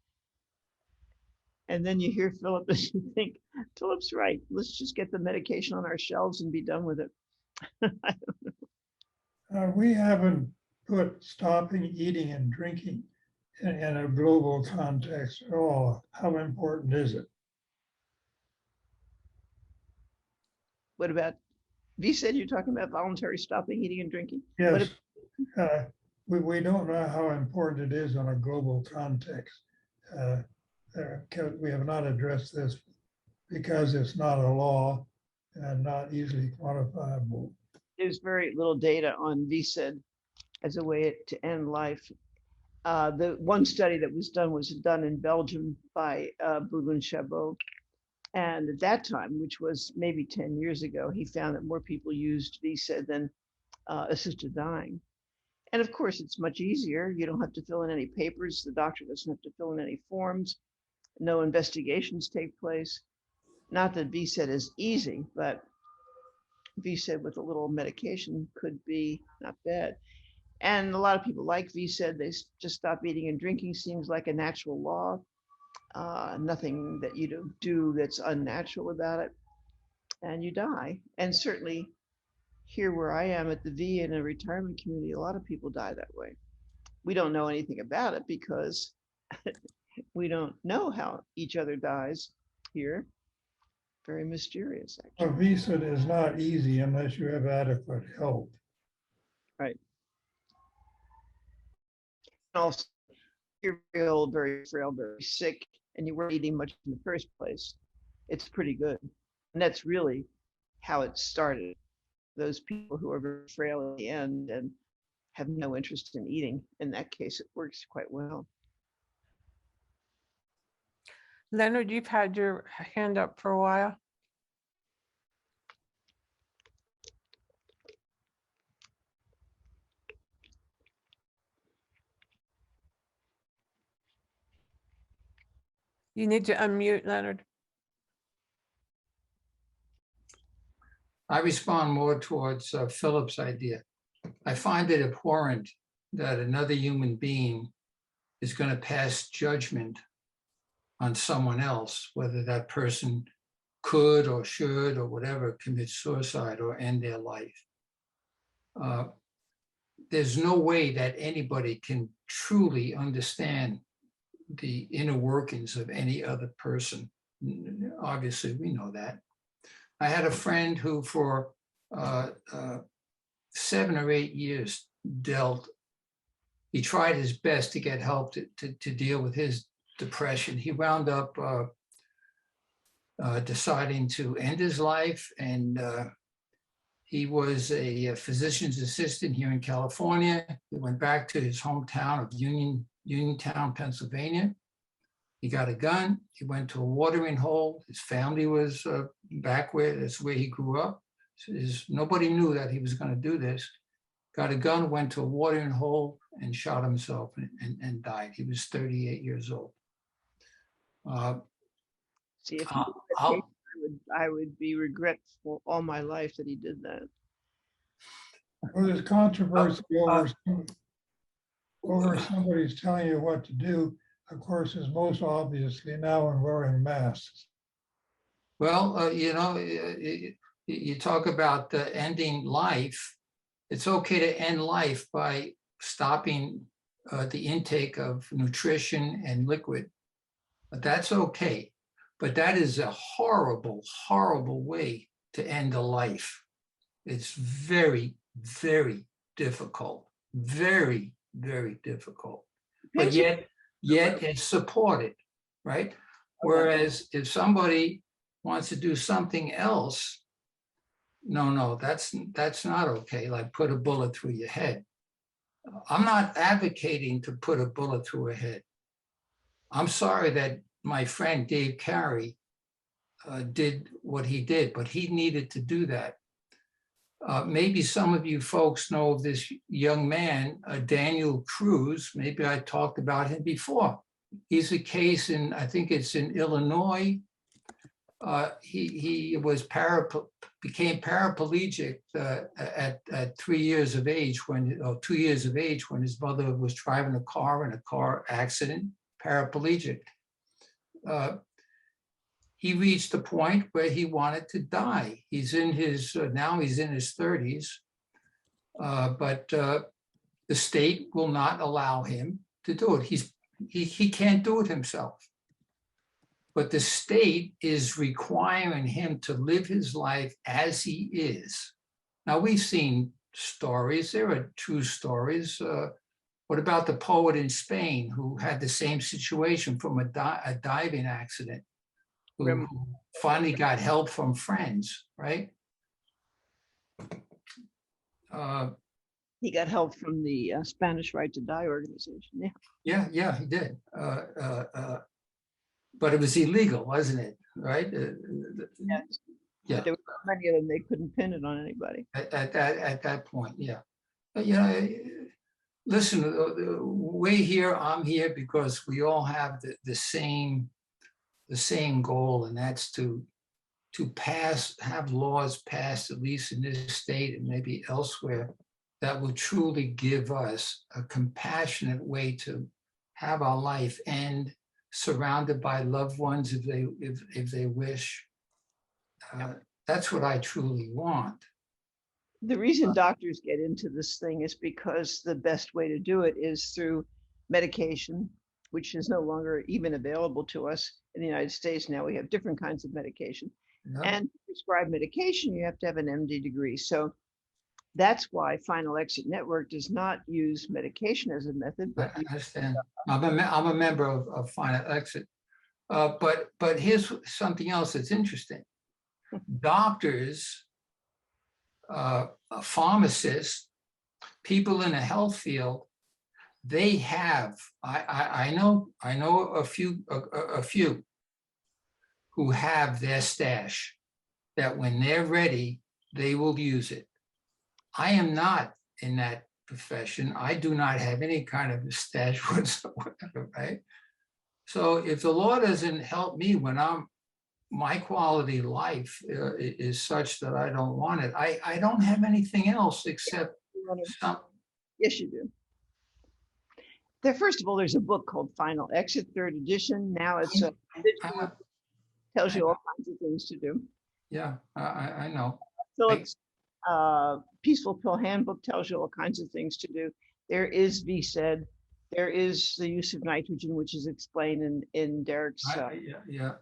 And then you hear Philip and you think, Philip's right. Let's just get the medication on our shelves and be done with it. I don't know. We haven't put stopping eating and drinking in a global context at all. How important is it? What about, V said you're talking about voluntary stopping eating and drinking? Yes. We don't know how important it is on a global context. We have not addressed this because it's not a law and not easily quantifiable. There's very little data on VSED as a way to end life. The one study that was done in Belgium by Boulogne Chabot. And at that time, which was maybe 10 years ago, he found that more people used VSED than assisted dying. And of course, it's much easier. You don't have to fill in any papers. The doctor doesn't have to fill in any forms. No investigations take place. Not that VSED is easy, but VSED with a little medication could be not bad. And a lot of people, like V said, they just stop eating and drinking. Seems like a natural law. Nothing that you do that's unnatural about it. And you die. And certainly here where I am at the V in a retirement community, a lot of people die that way. We don't know anything about it because we don't know how each other dies here. Very mysterious, actually. A visa is not easy unless you have adequate help. Right. Also, you're very old, very frail, very sick, and you weren't eating much in the first place. It's pretty good. And that's really how it started. Those people who are very frail at the end and have no interest in eating, in that case, it works quite well. Leonard, you've had your hand up for a while. You need to unmute, Leonard. I respond more towards Philip's idea. I find it abhorrent that another human being is going to pass judgment on someone else, whether that person could or should or whatever commit suicide or end their life. There's no way that anybody can truly understand the inner workings of any other person. Obviously, we know that. I had a friend who for 7 or 8 years he tried his best to get help to deal with his depression. He wound up deciding to end his life, and he was a physician's assistant here in California. He went back to his hometown of Uniontown, Pennsylvania. He got a gun. He went to a watering hole. His family was back that's where he grew up. Nobody knew that he was going to do this. Got a gun, went to a watering hole and shot himself and died. He was 38 years old. See, if I would be regretful all my life that he did that. Well, there's controversy over somebody's telling you what to do, of course, is most obviously now in wearing masks. Well, you talk about ending life. It's okay to end life by stopping the intake of nutrition and liquid. But that's okay. But that is a horrible, horrible way to end a life. It's very, very difficult. Very, very difficult. But yet it's supported, right? Whereas if somebody wants to do something else, no, that's not okay. Like put a bullet through your head. I'm not advocating to put a bullet through a head. I'm sorry that my friend Dave Carey did what he did, but he needed to do that. Maybe some of you folks know of this young man, Daniel Cruz. Maybe I talked about him before. He's a case in, I think it's in Illinois. He became paraplegic at 3 years of age 2 years of age when his mother was driving a car in a car accident, paraplegic. He reached a point where he wanted to die. He's in his, now he's in his 30s, but the state will not allow him to do it. He can't do it himself. But the state is requiring him to live his life as he is. Now, we've seen stories, there are true stories. What about the poet in Spain who had the same situation from a diving accident, who finally got help from friends, right? He got help from the Spanish Right to Die organization. Yeah, he did. But it was illegal, wasn't it? Right? Yes. Yeah. But there were so many of them, they couldn't pin it on anybody. At that point, yeah. Listen, we're here, I'm here because we all have the same goal, and that's to have laws passed, at least in this state and maybe elsewhere, that will truly give us a compassionate way to have our life end, surrounded by loved ones if they wish. That's what I truly want. The reason doctors get into this thing is because the best way to do it is through medication, which is no longer even available to us in the United States. Now we have different kinds of medication. Yeah. And to prescribe medication, you have to have an MD degree. So that's why Final Exit Network does not use medication as a method. But I understand. I'm a member of Final Exit. But here's something else that's interesting. Doctors, pharmacists, people in the health field, they have, I know a few who have their stash that when they're ready, they will use it. I am not in that profession. I do not have any kind of a stash whatsoever, right? So if the law doesn't help me when my quality of life is such that I don't want it, I don't have anything else except some. Yes, you do. There, first of all, there's a book called Final Exit, 3rd edition. Now it's tells you all kinds of things to do. Yeah, I know. Phillips' Peaceful Pill Handbook tells you all kinds of things to do. There is VSED. There is the use of nitrogen, which is explained in Derek's. Yeah.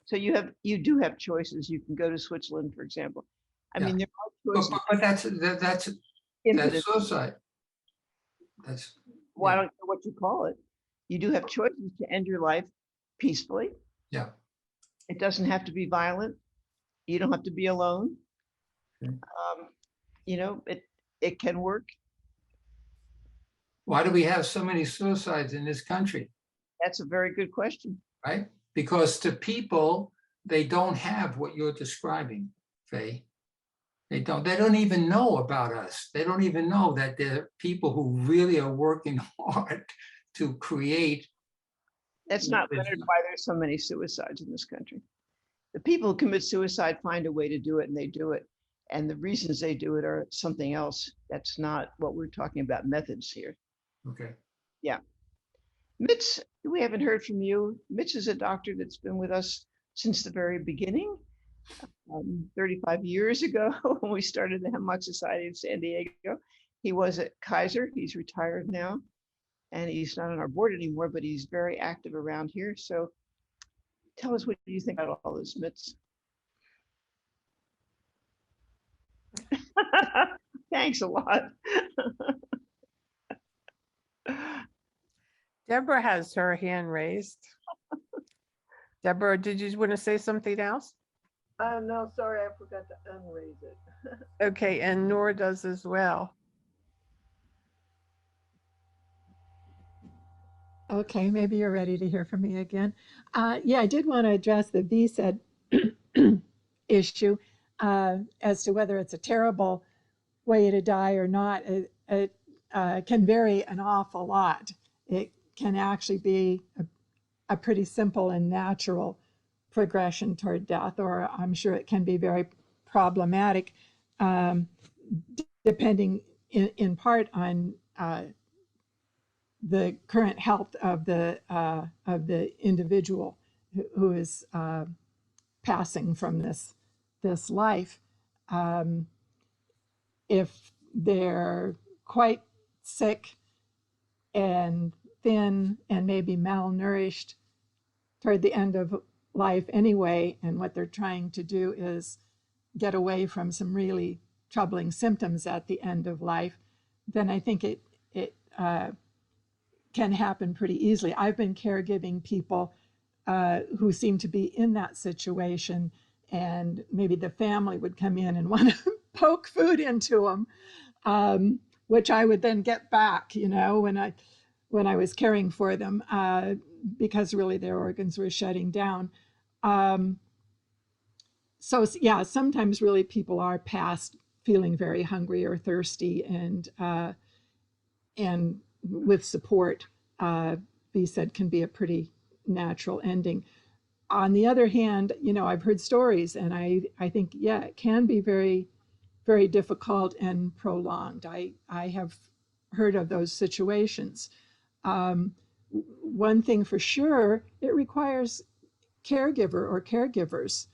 So you do have choices. You can go to Switzerland, for example. I mean, there are choices. But that's suicide. That's. Well, I don't know what you call it. You do have choices to end your life peacefully. Yeah. It doesn't have to be violent. You don't have to be alone. You know, it can work. Why do we have so many suicides in this country? That's a very good question. Right? Because to people, they don't have what you're describing, Faye. They don't even know about us. They don't even know that there are people who really are working hard to create. That's not wondered why there's so many suicides in this country. The people who commit suicide find a way to do it, and they do it. And the reasons they do it are something else. That's not what we're talking about, methods here. Okay. Yeah. Mitz, we haven't heard from you. Mitz is a doctor that's been with us since the very beginning. 35 years ago, when we started the Hemlock Society in San Diego. He was at Kaiser. He's retired now, and he's not on our board anymore, but he's very active around here. So tell us what you think about all this, Mitz. Thanks a lot. Deborah has her hand raised. Deborah, did you want to say something else? No, sorry, I forgot to unraise it. Okay, and Nora does as well. Okay, maybe you're ready to hear from me again. Yeah, I did want to address the VSED issue as to whether it's a terrible way to die or not. It can vary an awful lot. It can actually be a pretty simple and natural progression toward death, or I'm sure it can be very problematic, depending in part on the current health of the individual who is passing from this life. If they're quite sick and thin and maybe malnourished toward the end of life anyway, and what they're trying to do is get away from some really troubling symptoms at the end of life, then I think it can happen pretty easily. I've been caregiving people who seem to be in that situation, and maybe the family would come in and want to poke food into them, which I would then get back, you know, when I was caring for them, because really their organs were shutting down. So yeah, sometimes really people are past feeling very hungry or thirsty, and with support, VSED can be a pretty natural ending. On the other hand, you know, I've heard stories, and I think, yeah, it can be very very difficult and prolonged. I have heard of those situations. One thing for sure, it requires caregiver or caregivers,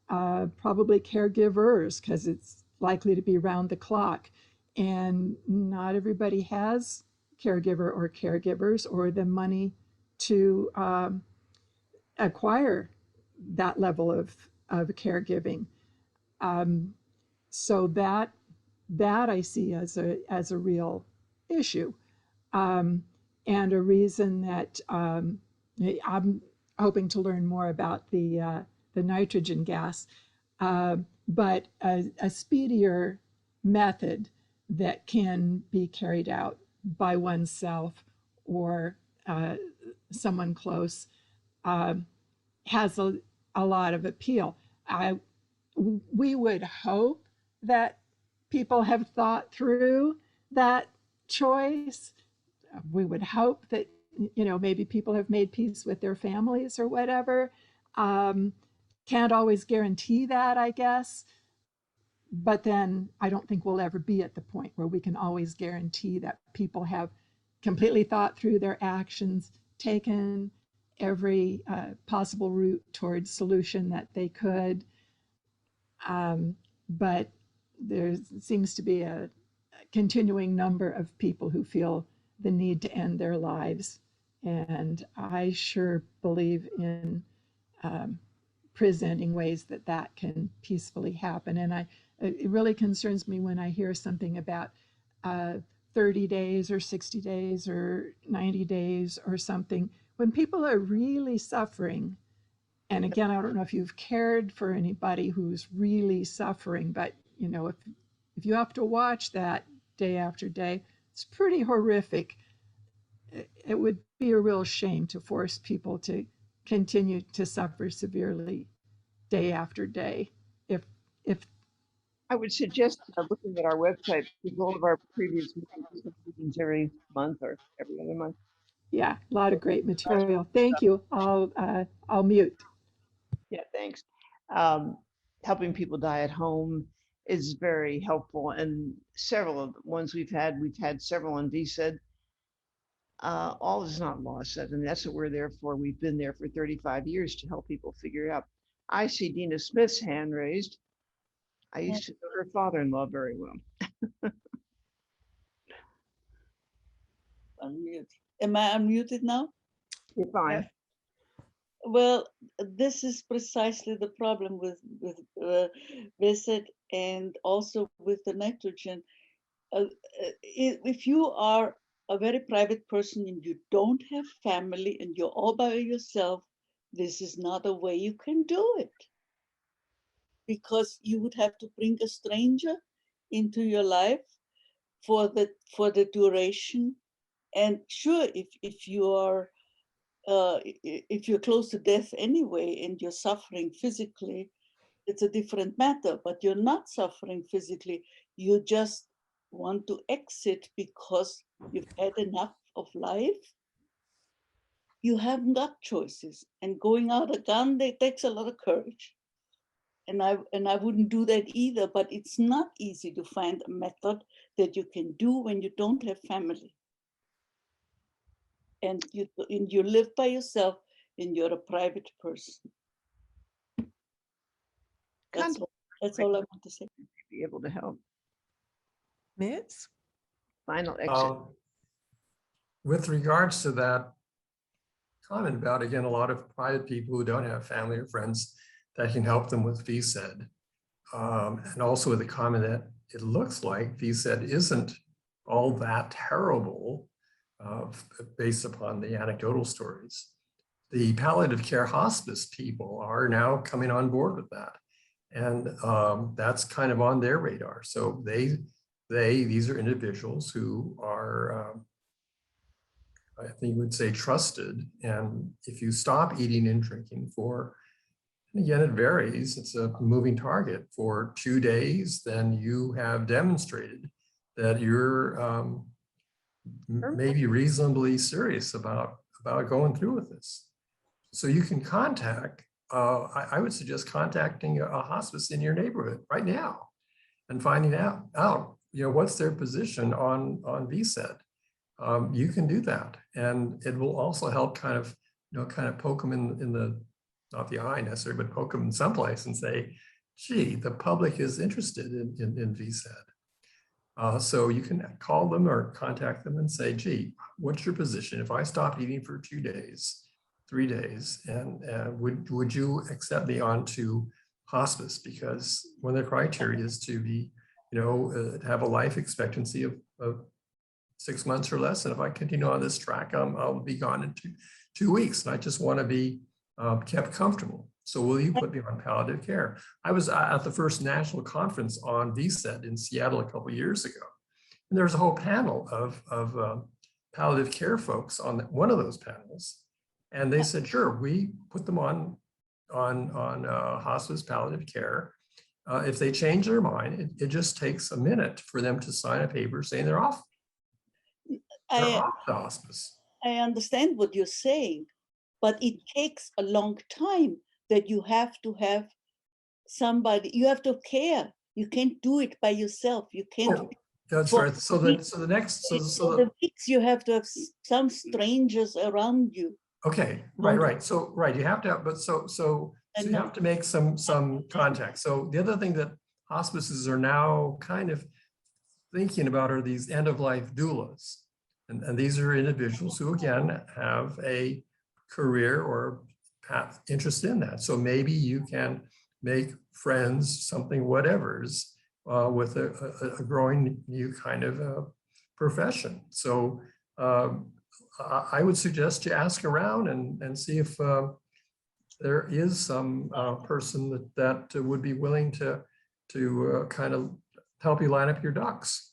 probably caregivers, because it's likely to be round the clock. And not everybody has caregiver or caregivers or the money to acquire that level of caregiving. So that I see as a real issue, and a reason that I'm hoping to learn more about the nitrogen gas, but a speedier method that can be carried out by oneself or someone close has a lot of appeal. We would hope that people have thought through that choice. We would hope that, maybe people have made peace with their families or whatever. Can't always guarantee that, I guess. But then I don't think we'll ever be at the point where we can always guarantee that people have completely thought through their actions, taken every possible route towards solution that they could. But there seems to be a continuing number of people who feel the need to end their lives. And I sure believe in presenting ways that can peacefully happen. And it really concerns me when I hear something about 30 days or 60 days or 90 days or something. When people are really suffering, and again, I don't know if you've cared for anybody who's really suffering, but if you have to watch that day after day, it's pretty horrific. It would be a real shame to force people to continue to suffer severely day after day. If I would suggest looking at our website, because all of our previous meetings every month or every other month. Yeah, a lot of great material. Thank you. I'll mute. Yeah, thanks. Helping people die at home is very helpful, and several of the ones we've had several on VSED. All is not lost, and that's what we're there for. We've been there for 35 years to help people figure out. I see Dina Smith's hand raised. I used to know her father-in-law very well. Unmute. Am I unmuted now? You're fine. Well, this is precisely the problem with VSED and also with the nitrogen. If you are a very private person and you don't have family and you're all by yourself, this is not a way you can do it. Because you would have to bring a stranger into your life for the duration. And sure, if you are if you're close to death anyway and you're suffering physically, it's a different matter. But you're not suffering physically. You just want to exit because you've had enough of life. You haven't got choices, and going out a gun, that takes a lot of courage. And I wouldn't do that either, but it's not easy to find a method that you can do when you don't have family. And you live by yourself and you're a private person. That's all I want to say. Be able to help. Miss? Final exit. With regards to that comment about, again, a lot of private people who don't have family or friends that can help them with VSED. And also with the comment that it looks like VSED isn't all that terrible based upon the anecdotal stories. The palliative care hospice people are now coming on board with that. And that's kind of on their radar. So these are individuals who are, I think you would say, trusted. And if you stop eating and drinking for, again, it varies, it's a moving target, for 2 days, then you have demonstrated that you're maybe reasonably serious about going through with this. So you can contact, I would suggest contacting a hospice in your neighborhood right now and finding out, what's their position on VSED. You can do that, and it will also help kind of poke them in the, not the eye necessarily, but poke them in someplace and say, gee, the public is interested in VSED. So you can call them or contact them and say, gee, what's your position? If I stop eating for 2 days, 3 days, and would you accept me onto hospice? Because one of the criteria is to be, have a life expectancy of 6 months or less. And if I continue on this track, I'll be gone in two weeks. And I just want to be kept comfortable. So will you put me on palliative care? I was at the first national conference on VSED in Seattle a couple of years ago. And there was a whole panel of palliative care folks on one of those panels. And they said, sure, we put them on hospice palliative care. If they change their mind, it just takes a minute for them to sign a paper saying they're off. They're off the hospice. I understand what you're saying, but it takes a long time that you have to have somebody, you have to care. You can't do it by yourself. You can't. Oh, that's right. So the next, the weeks you have to have some strangers around you. Okay, right. So you have to have, but so you have to make some contact. So the other thing that hospices are now kind of thinking about are these end-of-life doulas. And these are individuals who, again, have a career or path interest in that. So maybe you can make friends, whatever's, with a growing new kind of profession. So I would suggest you ask around and see if there is some person that would be willing to kind of help you line up your ducks.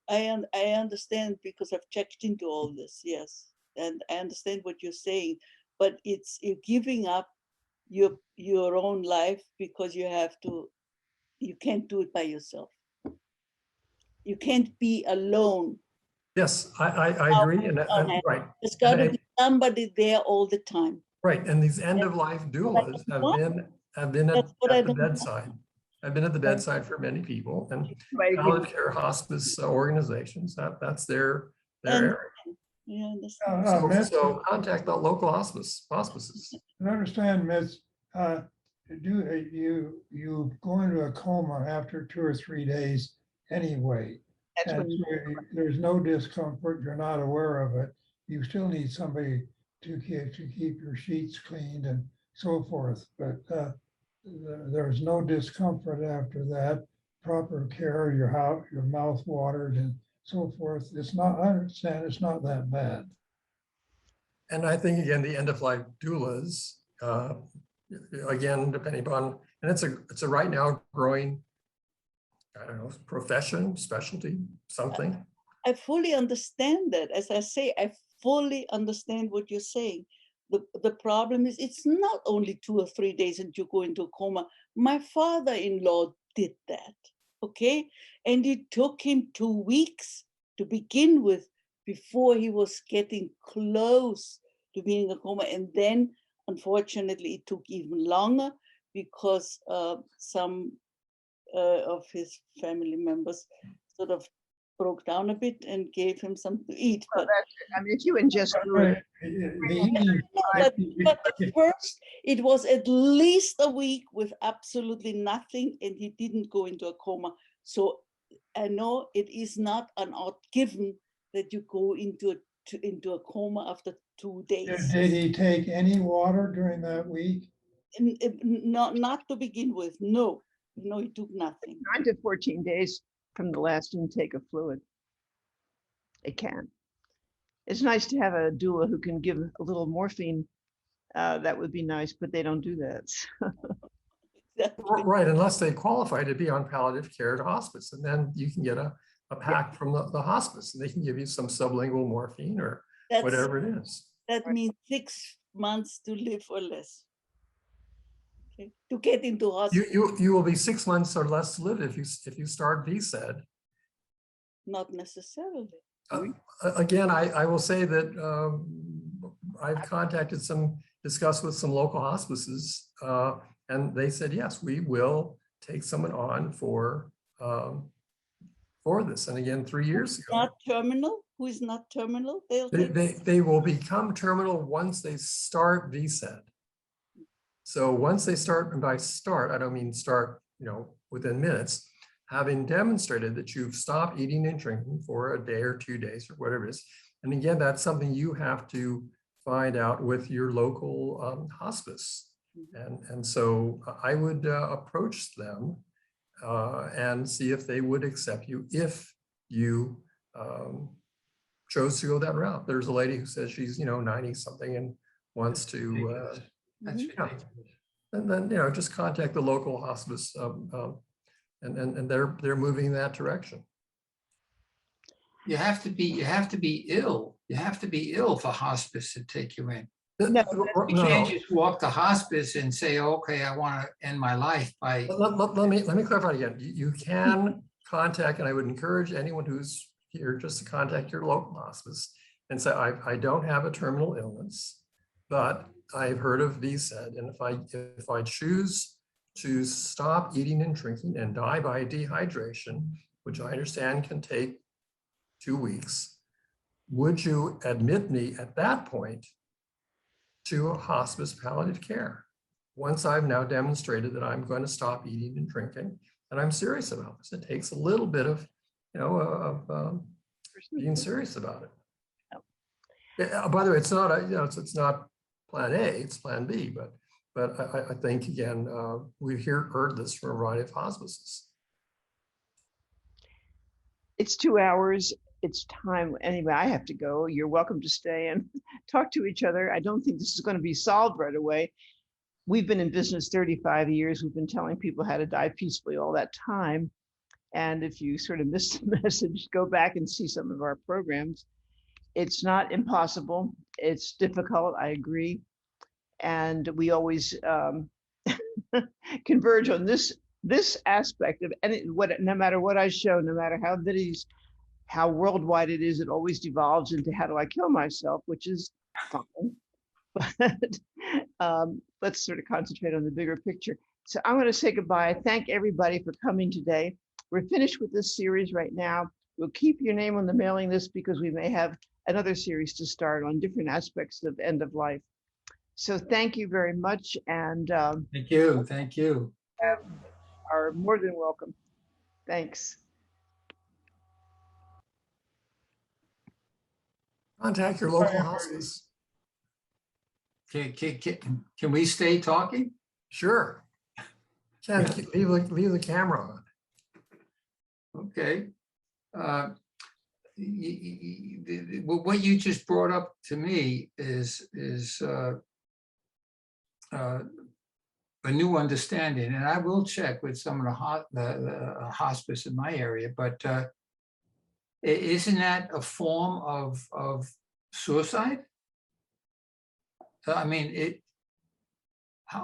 I understand because I've checked into all this, yes, and I understand what you're saying, but you're giving up your own life because you can't do it by yourself. You can't be alone. Yes, I agree, and right. There's got to be somebody there all the time. Right, and these end-of-life doulas have been at the bedside. I've been at the bedside for many people, and palliative care hospice organizations, that's their area. Yeah, so contact the local hospices. I understand, Ms. You go into a coma after 2 or 3 days anyway. And there's no discomfort, you're not aware of it. You still need somebody to keep your sheets cleaned and so forth, but there's no discomfort after that. Proper care, your mouth watered and so forth. I understand it's not that bad. And I think, again, the end-of-life doulas, again, depending upon, and it's a right now growing, I don't know, profession, specialty, something. I fully understand that. As I say, I fully understand what you're saying. The problem is it's not only 2 or 3 days and you go into a coma. My father-in-law did that, okay? And it took him 2 weeks to begin with before he was getting close to being in a coma. And then, unfortunately, it took even longer because some of his family members sort of broke down a bit and gave him something to eat. But if you ingest food. But at first, it was at least a week with absolutely nothing, and he didn't go into a coma. So I know it is not an odd given that you go into a coma after 2 days. Did he take any water during that week? Not to begin with, no. No, he took nothing. 9 to 14 days from the last intake of fluid. It can. It's nice to have a doula who can give a little morphine. That would be nice, but they don't do that. Right, unless they qualify to be on palliative care at hospice. And then you can get a pack from the hospice, and they can give you some sublingual morphine or whatever it is. That means 6 months to live or less. Okay. To get into hospital. You will be 6 months or less to live if you start VSED. Not necessarily. Again, I will say that I've discussed with some local hospices, and they said, yes, we will take someone on for for this. And again, 3 years ago. Not terminal? Who is not terminal? They will become terminal once they start VSED. So once they start, and by start, I don't mean start, within minutes, having demonstrated that you've stopped eating and drinking for a day or 2 days or whatever it is. And again, that's something you have to find out with your local hospice. And so I would approach them and see if they would accept you if you chose to go that route. There's a lady who says she's 90 something and wants to and then just contact the local hospice and they're moving in that direction. You have to be ill. You have to be ill for hospice to take you in. No, you can't just walk to hospice and say, okay, I want to end my life by. Let me clarify again. You can contact, and I would encourage anyone who's here just to contact your local hospice and say, I don't have a terminal illness, but I've heard of VSED, and if I choose to stop eating and drinking and die by dehydration, which I understand can take 2 weeks, would you admit me at that point to a hospice palliative care? Once I've now demonstrated that I'm going to stop eating and drinking, and I'm serious about this. It takes a little bit of, being serious about it. By the way, it's not, it's not plan A, it's plan B, but I think, again, we've heard this from a variety of hospices. It's 2 hours. It's time. Anyway, I have to go. You're welcome to stay and talk to each other. I don't think this is going to be solved right away. We've been in business 35 years. We've been telling people how to die peacefully all that time. And if you sort of missed the message, go back and see some of our programs. It's not impossible. It's difficult, I agree. And we always converge on this aspect of no matter what I show, no matter how worldwide it is, it always devolves into how do I kill myself, which is fine. But let's sort of concentrate on the bigger picture. So I'm going to say goodbye. Thank everybody for coming today. We're finished with this series right now. We'll keep your name on the mailing list because we may have another series to start on different aspects of end of life. So thank you very much. And thank you. Thank you. Are more than welcome. Thanks. Contact your local hospice. Can we stay talking? Sure. Ken, leave the camera on. Okay. What you just brought up to me is a new understanding, and I will check with some of the hospice in my area, but isn't that a form of suicide? I mean,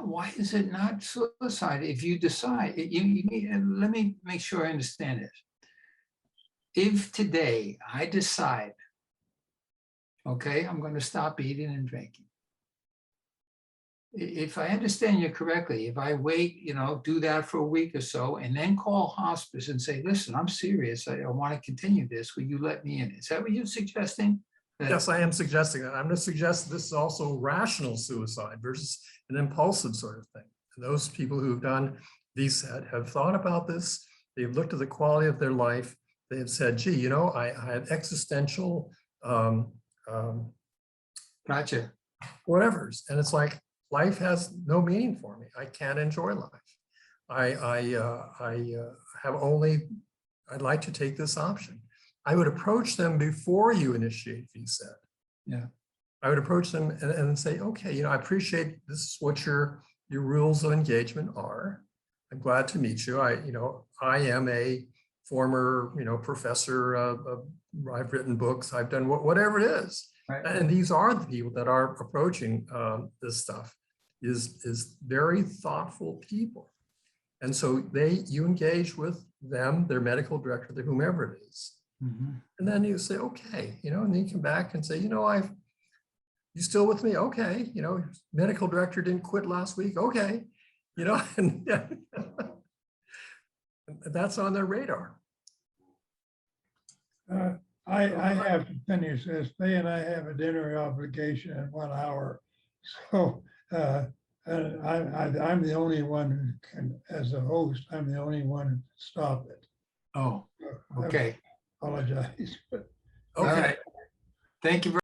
why is it not suicide if you decide? Let me make sure I understand it. If today I decide, okay, I'm going to stop eating and drinking. If I understand you correctly, if I wait, do that for a week or so, and then call hospice and say, listen, I'm serious. I want to continue this. Will you let me in? Is that what you're suggesting? Yes, I am suggesting that. I'm going to suggest this is also rational suicide versus an impulsive sort of thing. And those people who've done VSED have thought about this. They've looked at the quality of their life. They have said, gee, I had existential, gotcha, whatever's. And it's like, life has no meaning for me. I can't enjoy life. I'd like to take this option. I would approach them before you initiate VSED. Yeah. I would approach them and say, okay, I appreciate this is what your rules of engagement are. I'm glad to meet you. I am a former, professor. I've written books. I've done whatever it is. Right. And these are the people that are approaching this stuff. Is very thoughtful people. And so you engage with them, their medical director, their whomever it is. Mm-hmm. And then you say, okay, and then you come back and say, you still with me? Okay. Medical director didn't quit last week. Okay. And That's on their radar. I have to finish this. Faye and I have a dinner obligation in 1 hour. So I'm the only one who can, as a host, I'm the only one who can stop it. Oh, okay. I apologize. All right. Thank you very